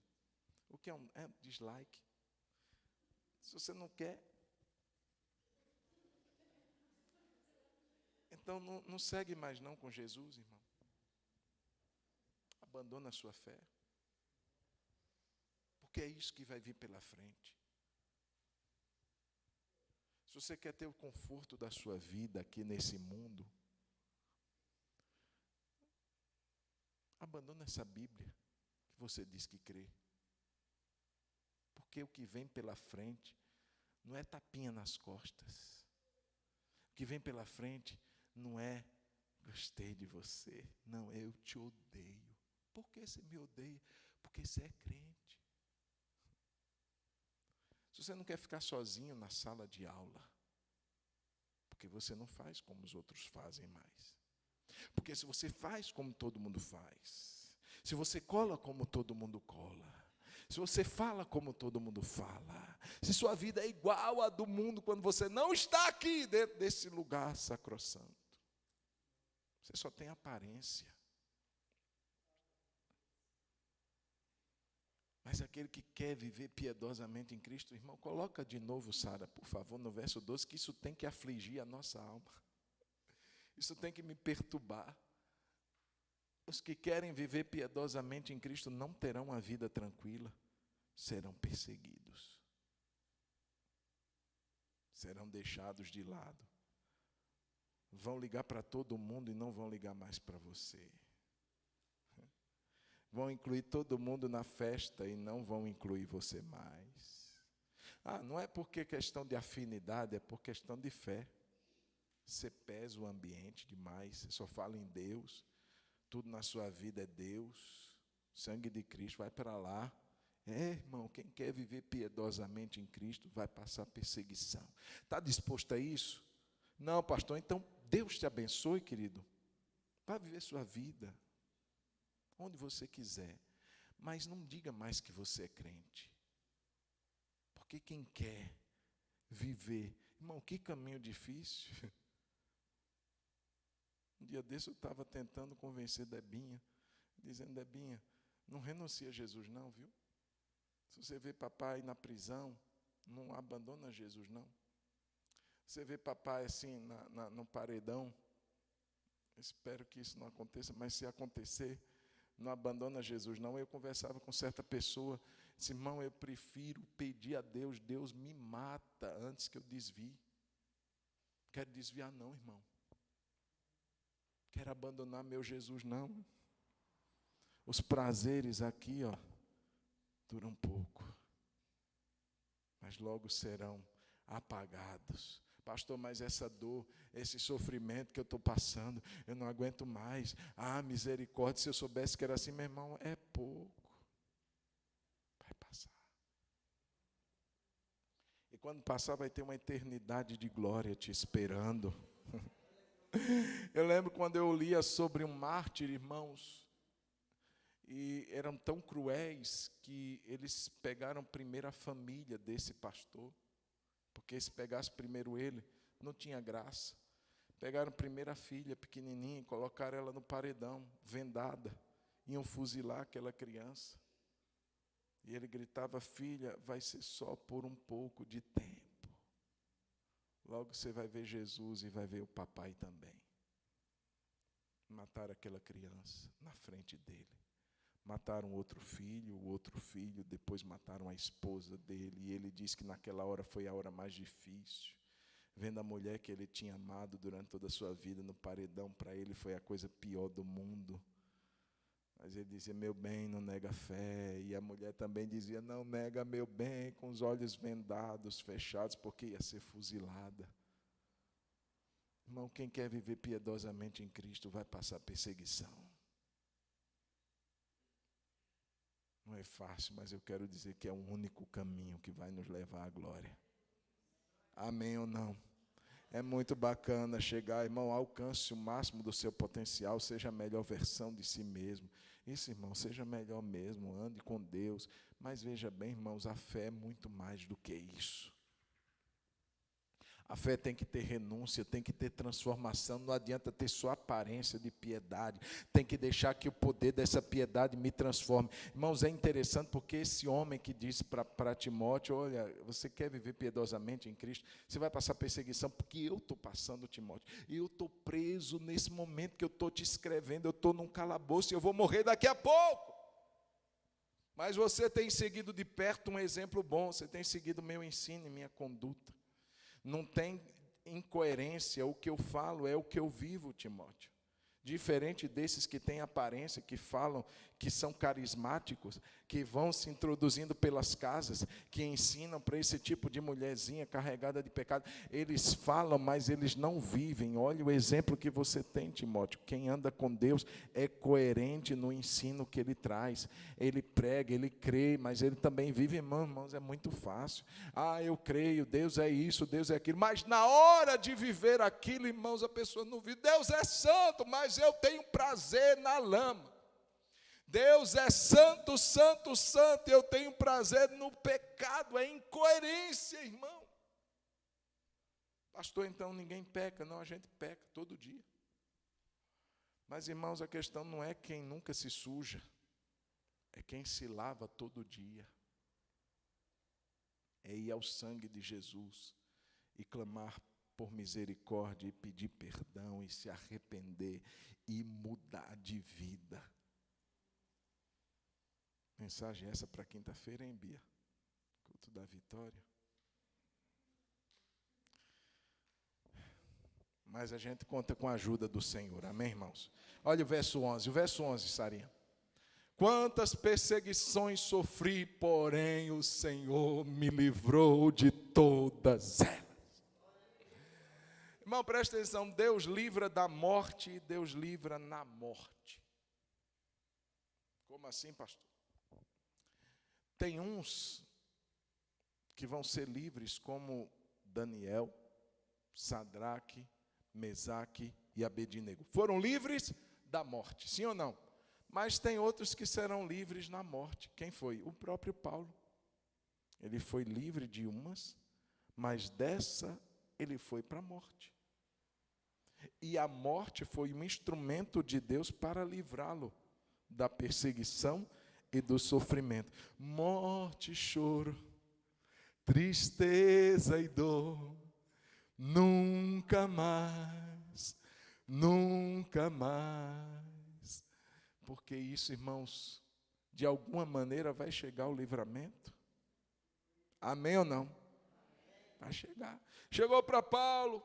O que é dislike? Se você não quer, então não segue mais não com Jesus, irmão. Abandona a sua fé. Porque é isso que vai vir pela frente. Se você quer ter o conforto da sua vida aqui nesse mundo, abandona essa Bíblia que você diz que crê. Porque o que vem pela frente não é tapinha nas costas. O que vem pela frente não é gostei de você. Não, eu te odeio. Por que você me odeia? Porque você é crente. Se você não quer ficar sozinho na sala de aula, porque você não faz como os outros fazem mais. Porque se você faz como todo mundo faz, se você cola como todo mundo cola, se você fala como todo mundo fala, se sua vida é igual à do mundo quando você não está aqui dentro desse lugar sacrossanto, você só tem aparência. Mas aquele que quer viver piedosamente em Cristo, irmão, coloca de novo, Sara, por favor, no verso 12, que isso tem que afligir a nossa alma. Isso tem que me perturbar. Os que querem viver piedosamente em Cristo não terão uma vida tranquila, serão perseguidos. Serão deixados de lado. Vão ligar para todo mundo e não vão ligar mais para você. Vão incluir todo mundo na festa e não vão incluir você mais. Não é porque questão de afinidade, é por questão de fé. Você pesa o ambiente demais, você só fala em Deus, tudo na sua vida é Deus, sangue de Cristo, vai para lá. Irmão, quem quer viver piedosamente em Cristo vai passar perseguição. Está disposto a isso? Não, pastor, então Deus te abençoe, querido. Vai viver sua vida, onde você quiser, mas não diga mais que você é crente. Porque quem quer viver, irmão, que caminho difícil. Um dia desse eu estava tentando convencer Debinha, dizendo, Debinha, não renuncia a Jesus não, viu? Se você vê papai na prisão, não abandona Jesus não. Você vê papai assim no paredão, espero que isso não aconteça, mas se acontecer, não abandona Jesus não. Eu conversava com certa pessoa, disse, irmão, eu prefiro pedir a Deus, Deus me mata antes que eu desvie. Quero desviar não, irmão. Quero abandonar meu Jesus não. Os prazeres aqui, duram pouco, mas logo serão apagados. Pastor, mas essa dor, esse sofrimento que eu estou passando, eu não aguento mais. Misericórdia, se eu soubesse que era assim, meu irmão, é pouco. Vai passar. E quando passar, vai ter uma eternidade de glória te esperando. Eu lembro quando eu lia sobre um mártir, irmãos, e eram tão cruéis que eles pegaram primeiro a família desse pastor, porque se pegasse primeiro ele, não tinha graça. Pegaram primeiro a filha pequenininha e colocaram ela no paredão, vendada, iam fuzilar aquela criança. E ele gritava, filha, vai ser só por um pouco de tempo. Logo você vai ver Jesus e vai ver o papai também. Mataram aquela criança na frente dele. Mataram o outro filho, depois mataram a esposa dele. E ele disse que naquela hora foi a hora mais difícil. Vendo a mulher que ele tinha amado durante toda a sua vida no paredão, para ele foi a coisa pior do mundo. Mas ele dizia, meu bem, não nega fé. E a mulher também dizia, não nega meu bem, com os olhos vendados, fechados, porque ia ser fuzilada. Irmão, quem quer viver piedosamente em Cristo vai passar perseguição. Não é fácil, mas eu quero dizer que é o único caminho que vai nos levar à glória. Amém ou não? É muito bacana chegar, irmão, alcance o máximo do seu potencial, seja a melhor versão de si mesmo. Isso, irmão, seja melhor mesmo, ande com Deus. Mas veja bem, irmãos, a fé é muito mais do que isso. A fé tem que ter renúncia, tem que ter transformação, não adianta ter só aparência de piedade, tem que deixar que o poder dessa piedade me transforme. Irmãos, é interessante porque esse homem que disse para Timóteo, olha, você quer viver piedosamente em Cristo, você vai passar perseguição, porque eu estou passando, Timóteo, e eu estou preso nesse momento que eu estou te escrevendo, eu estou num calabouço e eu vou morrer daqui a pouco. Mas você tem seguido de perto um exemplo bom, você tem seguido o meu ensino e minha conduta. Não tem incoerência, o que eu falo é o que eu vivo, Timóteo. Diferente desses que têm aparência, que falam que são carismáticos, que vão se introduzindo pelas casas, que ensinam para esse tipo de mulherzinha carregada de pecado. Eles falam, mas eles não vivem. Olha o exemplo que você tem, Timóteo. Quem anda com Deus é coerente no ensino que ele traz. Ele prega, ele crê, mas ele também vive. Irmãos, é muito fácil. Ah, eu creio, Deus é isso, Deus é aquilo. Mas na hora de viver aquilo, irmãos, a pessoa não vive. Deus é santo, mas eu tenho prazer na lama. Deus é santo, santo, santo, e eu tenho prazer no pecado. É incoerência, irmão. Pastor, então ninguém peca. Não, a gente peca todo dia. Mas, irmãos, a questão não é quem nunca se suja, é quem se lava todo dia. É ir ao sangue de Jesus e clamar por misericórdia e pedir perdão e se arrepender e mudar de vida. Mensagem essa para quinta-feira, hein, Bia? Culto da vitória. Mas a gente conta com a ajuda do Senhor, amém, irmãos? Olha o verso 11, Sarinha. Quantas perseguições sofri, porém o Senhor me livrou de todas elas. Irmão, presta atenção, Deus livra da morte e Deus livra na morte. Como assim, pastor? Tem uns que vão ser livres, como Daniel, Sadraque, Mesaque e Abednego. Foram livres da morte, sim ou não? Mas tem outros que serão livres na morte. Quem foi? O próprio Paulo. Ele foi livre de umas, mas dessa ele foi para a morte. E a morte foi um instrumento de Deus para livrá-lo da perseguição e do sofrimento. Morte, choro, tristeza e dor, nunca mais, nunca mais. Porque isso, irmãos, de alguma maneira vai chegar o livramento. Amém ou não? Vai chegar. Chegou para Paulo.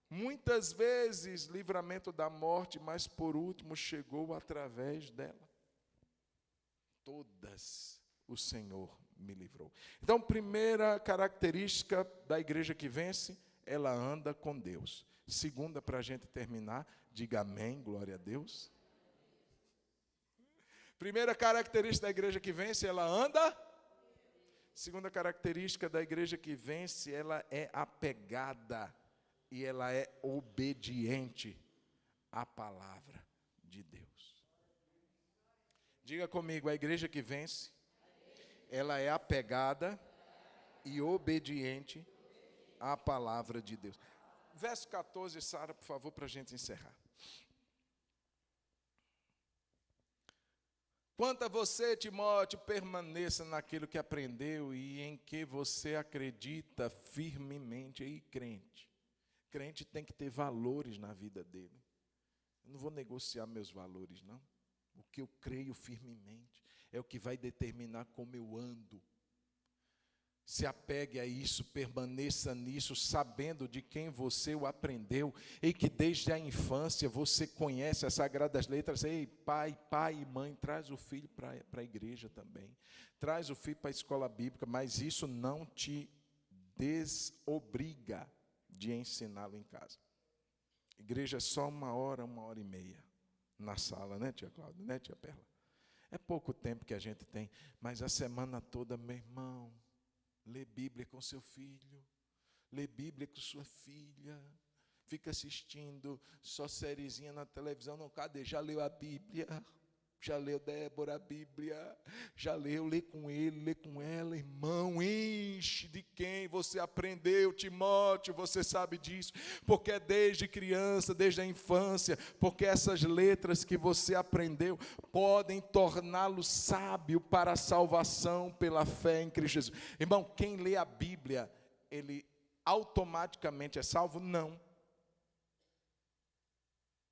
Muitas vezes, livramento da morte, mas por último chegou através dela. Todas o Senhor me livrou. Então, primeira característica da igreja que vence, ela anda com Deus. Segunda, para a gente terminar, diga amém, glória a Deus. Primeira característica da igreja que vence, ela anda. Segunda característica da igreja que vence, ela é apegada. E ela é obediente à palavra de Deus. Diga comigo, a igreja que vence, ela é apegada e obediente à palavra de Deus. Verso 14, Sara, por favor, para a gente encerrar. Quanto a você, Timóteo, permaneça naquilo que aprendeu e em que você acredita firmemente. E crente. Crente tem que ter valores na vida dele. Eu não vou negociar meus valores, não. O que eu creio firmemente é o que vai determinar como eu ando. Se apegue a isso, permaneça nisso, sabendo de quem você o aprendeu e que desde a infância você conhece as Sagradas Letras. Ei, pai e mãe, traz o filho para a igreja também. Traz o filho para a escola bíblica, mas isso não te desobriga de ensiná-lo em casa. Igreja é só 1 hora e meia na sala, né, tia Cláudia, né, tia Perla? É pouco tempo que a gente tem, mas a semana toda, meu irmão, lê Bíblia com seu filho, Lê Bíblia com sua filha. Fica assistindo só sériezinha na televisão. Não, cadê? Já leu a Bíblia? Já leu, Débora, a Bíblia? Já leu, lê com ele, lê com ela. Irmão, enche de quem você aprendeu, Timóteo, você sabe disso. Porque é desde criança, desde a infância, porque essas letras que você aprendeu podem torná-lo sábio para a salvação pela fé em Cristo Jesus. Irmão, quem lê a Bíblia, ele automaticamente é salvo? Não.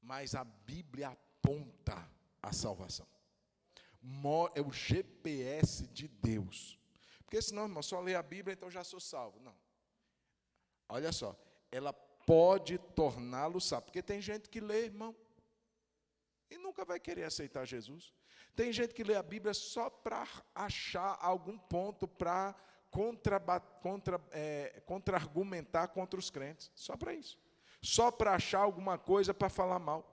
Mas a Bíblia aponta a salvação. É o GPS de Deus. Porque senão, irmão, só ler a Bíblia, então já sou salvo. Não. Olha só, ela pode torná-lo salvo. Porque tem gente que lê, irmão, e nunca vai querer aceitar Jesus. Tem gente que lê a Bíblia só para achar algum ponto para contra-argumentar contra os crentes. Só para isso. Só para achar alguma coisa para falar mal.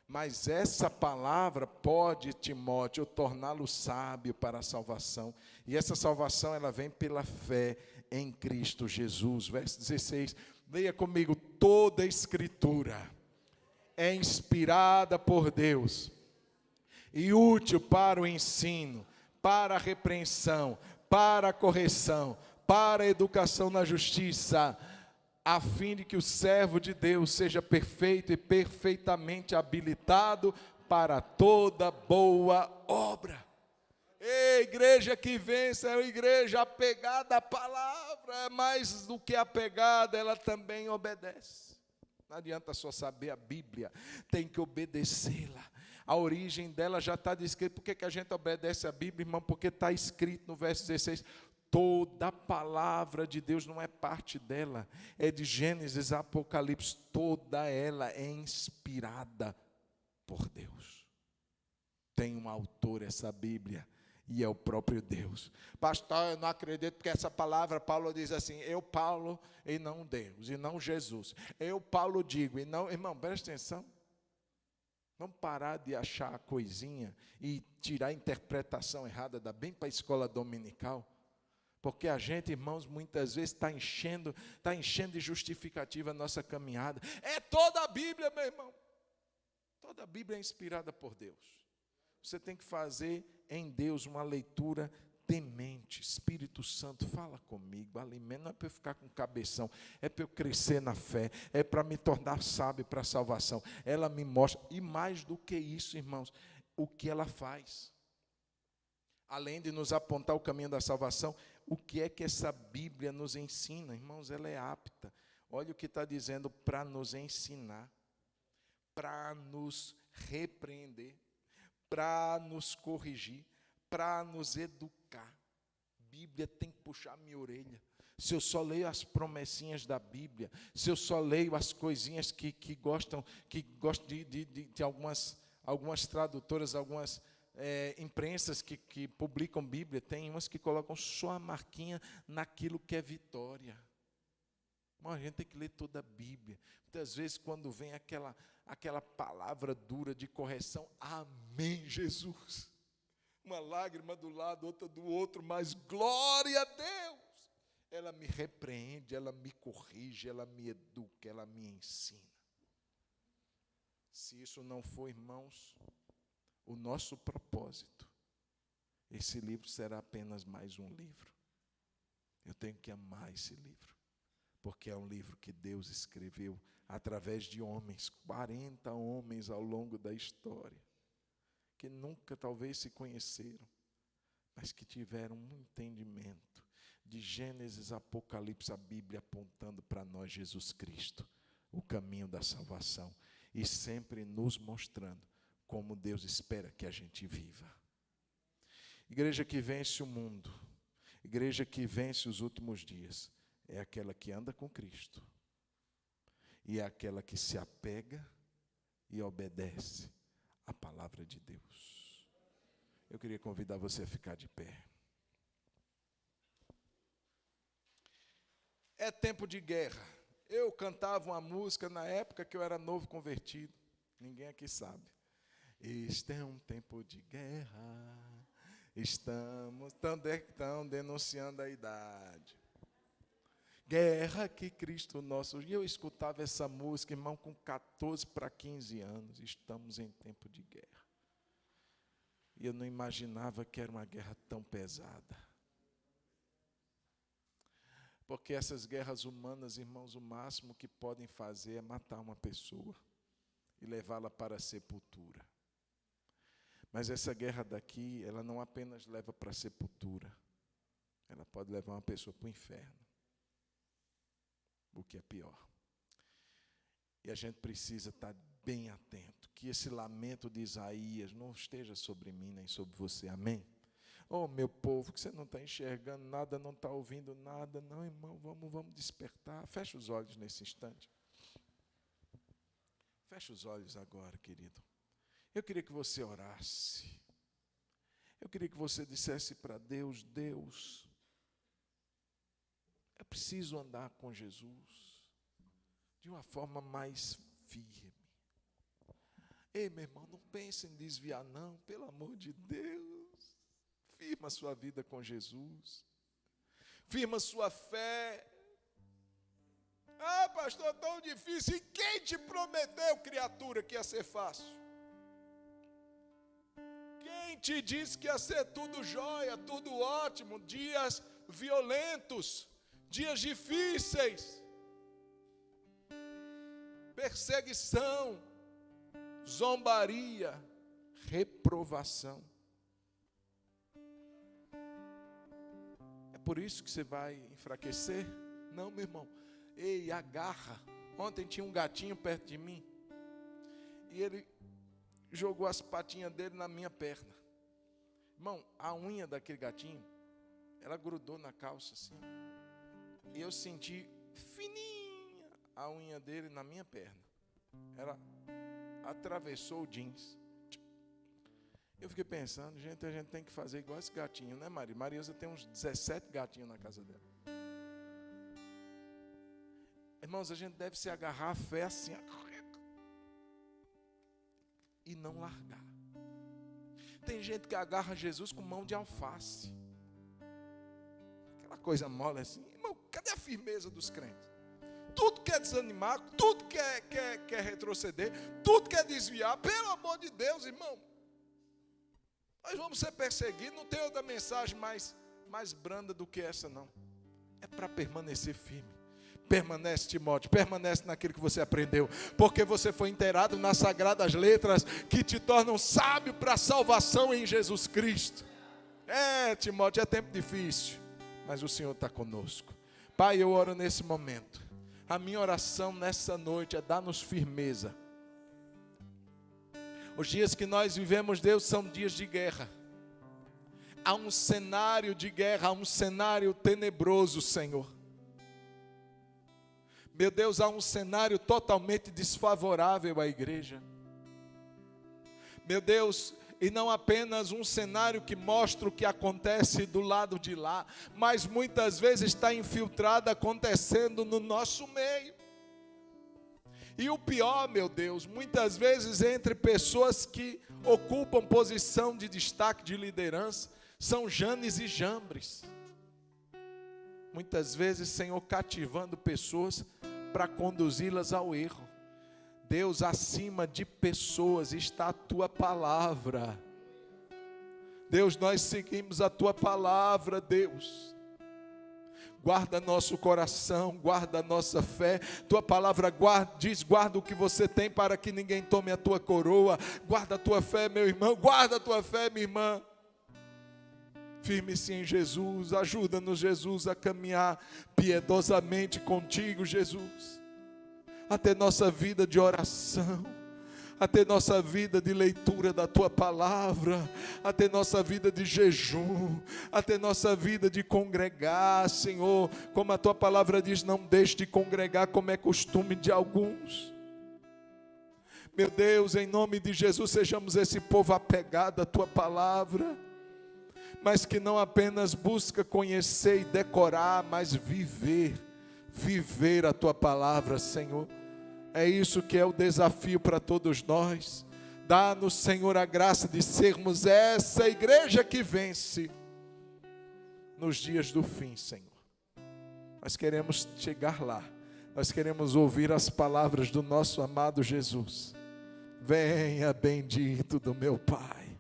Mas essa palavra pode, Timóteo, torná-lo sábio para a salvação. E essa salvação, ela vem pela fé em Cristo Jesus. Verso 16, leia comigo. Toda a Escritura é inspirada por Deus e útil para o ensino, para a repreensão, para a correção, para a educação na justiça, a fim de que o servo de Deus seja perfeito e perfeitamente habilitado para toda boa obra. Ei, igreja que vence é uma igreja apegada à palavra, mais do que apegada, ela também obedece. Não adianta só saber a Bíblia, tem que obedecê-la. A origem dela já está descrita. Por que a gente obedece a Bíblia, irmão? Porque está escrito no verso 16, toda a palavra de Deus, não é parte dela, é de Gênesis a Apocalipse, toda ela é inspirada por Deus. Tem um autor essa Bíblia, e é o próprio Deus. Pastor, eu não acredito, porque essa palavra, Paulo diz assim, eu, Paulo, e não Deus, e não Jesus. Eu, Paulo, digo, e não, irmão, presta atenção. Vamos parar de achar a coisinha e tirar a interpretação errada, dar bem para a escola dominical. Porque a gente, irmãos, muitas vezes está enchendo de justificativa a nossa caminhada. É toda a Bíblia, meu irmão. Toda a Bíblia é inspirada por Deus. Você tem que fazer em Deus uma leitura temente. Espírito Santo, fala comigo, alimenta. Não é para eu ficar com cabeção, é para eu crescer na fé, é para me tornar sábio para a salvação. Ela me mostra, e mais do que isso, irmãos, o que ela faz. Além de nos apontar o caminho da salvação, o que é que essa Bíblia nos ensina? Irmãos, ela é apta. Olha o que está dizendo, para nos ensinar, para nos repreender, para nos corrigir, para nos educar. Bíblia tem que puxar minha orelha. Se eu só leio as promessinhas da Bíblia, se eu só leio as coisinhas que gostam de algumas tradutoras, algumas imprensas que publicam Bíblia, tem umas que colocam só a marquinha naquilo que é vitória. Mas a gente tem que ler toda a Bíblia. Muitas vezes quando vem aquela palavra dura de correção, amém, Jesus. Uma lágrima do lado, outra do outro, mas glória a Deus. Ela me repreende, ela me corrige, ela me educa, ela me ensina. Se isso não for, irmãos, o nosso propósito, esse livro será apenas mais um livro. Eu tenho que amar esse livro, porque é um livro que Deus escreveu através de homens, 40 homens ao longo da história, que nunca talvez se conheceram, mas que tiveram um entendimento de Gênesis a Apocalipse, a Bíblia apontando para nós Jesus Cristo, o caminho da salvação, e sempre nos mostrando como Deus espera que a gente viva. Igreja que vence o mundo, igreja que vence os últimos dias, é aquela que anda com Cristo, e é aquela que se apega e obedece a palavra de Deus. Eu queria convidar você a ficar de pé. É tempo de guerra. Eu cantava uma música na época que eu era novo convertido. Ninguém aqui sabe. Este é um tempo de guerra. Estão denunciando a idade. Guerra que Cristo nosso. E eu escutava essa música, irmão, com 14 para 15 anos. Estamos em tempo de guerra. E eu não imaginava que era uma guerra tão pesada. Porque essas guerras humanas, irmãos, o máximo que podem fazer é matar uma pessoa e levá-la para a sepultura. Mas essa guerra daqui, ela não apenas leva para a sepultura, ela pode levar uma pessoa para o inferno, o que é pior. E a gente precisa estar bem atento, que esse lamento de Isaías não esteja sobre mim nem sobre você, amém? Oh, meu povo, que você não está enxergando nada, não está ouvindo nada, não, irmão, vamos despertar. Fecha os olhos nesse instante. Fecha os olhos agora, querido. Eu queria que você orasse. Eu queria que você dissesse para Deus, Deus, eu preciso andar com Jesus de uma forma mais firme. Ei, meu irmão, não pense em desviar não, pelo amor de Deus. Firma a sua vida com Jesus. Firma a sua fé. Ah, pastor, tão difícil. E quem te prometeu, criatura, que ia ser fácil? Quem te disse que ia ser tudo jóia, tudo ótimo? Dias violentos, dias difíceis, perseguição, zombaria, reprovação. É por isso que você vai enfraquecer? Não, meu irmão. Ei, agarra. Ontem tinha um gatinho perto de mim e ele jogou as patinhas dele na minha perna. Irmão, a unha daquele gatinho, ela grudou na calça assim. E eu senti fininha a unha dele na minha perna. Ela atravessou o jeans. Eu fiquei pensando, gente, a gente tem que fazer igual esse gatinho, né, Maria? Mariusa tem uns 17 gatinhos na casa dela. Irmãos, a gente deve se agarrar à fé assim, e não largar. Tem gente que agarra Jesus com mão de alface. Aquela coisa mole assim. Irmão, cadê a firmeza dos crentes? Tudo quer desanimar, tudo quer retroceder, tudo quer desviar. Pelo amor de Deus, irmão. Nós vamos ser perseguidos, não tem outra mensagem mais branda do que essa, não. É para permanecer firme. Permanece, Timóteo, permanece naquilo que você aprendeu, porque você foi inteirado nas sagradas letras que te tornam sábio para a salvação em Jesus Cristo. Timóteo, é tempo difícil, mas o Senhor está conosco. Pai, eu oro nesse momento. A minha oração nessa noite é dar-nos firmeza. Os dias que nós vivemos, Deus, são dias de guerra. Há um cenário de guerra, há um cenário tenebroso, Senhor. Meu Deus, há um cenário totalmente desfavorável à igreja. Meu Deus, e não apenas um cenário que mostra o que acontece do lado de lá, mas muitas vezes está infiltrado acontecendo no nosso meio. E o pior, meu Deus, muitas vezes entre pessoas que ocupam posição de destaque, de liderança, são Janes e Jambres. Muitas vezes, Senhor, cativando pessoas para conduzi-las ao erro. Deus, acima de pessoas está a Tua palavra. Deus, nós seguimos a Tua palavra, Deus. Guarda nosso coração, guarda nossa fé. Tua palavra diz, guarda o que você tem para que ninguém tome a tua coroa. Guarda a tua fé, meu irmão, guarda a tua fé, minha irmã. Firme-se em Jesus, ajuda-nos, Jesus, a caminhar piedosamente contigo, Jesus. Até nossa vida de oração, até nossa vida de leitura da Tua palavra, até nossa vida de jejum, até nossa vida de congregar, Senhor. Como a Tua palavra diz, não deixe de congregar como é costume de alguns. Meu Deus, em nome de Jesus, sejamos esse povo apegado à Tua palavra, mas que não apenas busca conhecer e decorar, mas viver a Tua palavra, Senhor. É isso que é o desafio para todos nós. Dá-nos, Senhor, a graça de sermos essa igreja que vence nos dias do fim, Senhor. Nós queremos chegar lá. Nós queremos ouvir as palavras do nosso amado Jesus. Venha, bendito do meu Pai,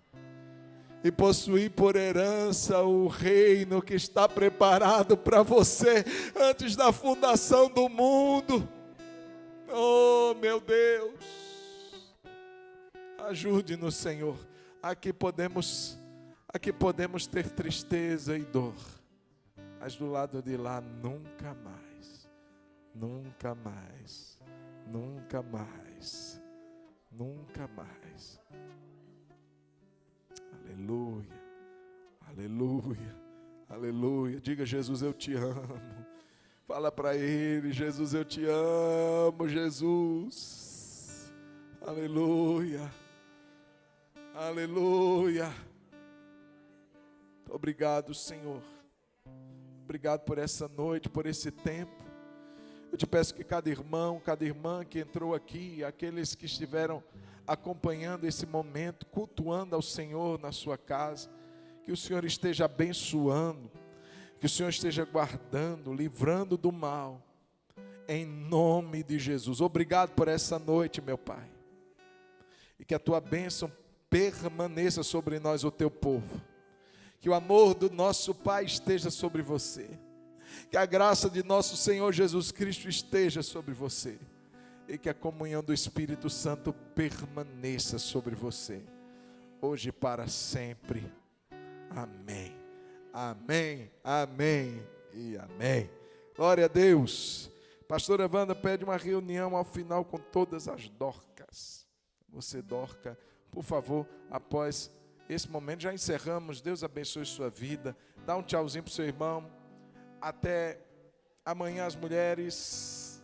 e possuir por herança o reino que está preparado para você antes da fundação do mundo. Oh, meu Deus, ajude-nos, Senhor. Aqui podemos ter tristeza e dor, mas do lado de lá nunca mais, nunca mais, nunca mais, nunca mais. Aleluia, aleluia, aleluia. Diga: Jesus, eu te amo. Fala para Ele: Jesus, eu te amo, Jesus. Aleluia, aleluia. Obrigado, Senhor. Obrigado por essa noite, por esse tempo. Eu te peço que cada irmão, cada irmã que entrou aqui, aqueles que estiveram acompanhando esse momento, cultuando ao Senhor na sua casa, que o Senhor esteja abençoando, que o Senhor esteja guardando, livrando do mal, em nome de Jesus. Obrigado por essa noite, meu Pai, e que a tua bênção permaneça sobre nós, o teu povo, que o amor do nosso Pai esteja sobre você, que a graça de nosso Senhor Jesus Cristo esteja sobre você, e que a comunhão do Espírito Santo permaneça sobre você, hoje e para sempre. Amém, amém, amém e amém. Glória a Deus. Pastora Wanda pede uma reunião ao final com todas as Dorcas. Você, Dorca, por favor, após esse momento, já encerramos. Deus abençoe sua vida. Dá um tchauzinho para o seu irmão. Até amanhã, as mulheres.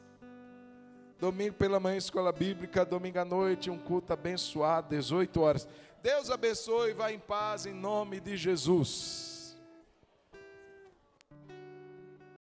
Domingo pela manhã, escola bíblica. Domingo à noite, um culto abençoado, 18 horas. Deus abençoe, vá em paz, em nome de Jesus.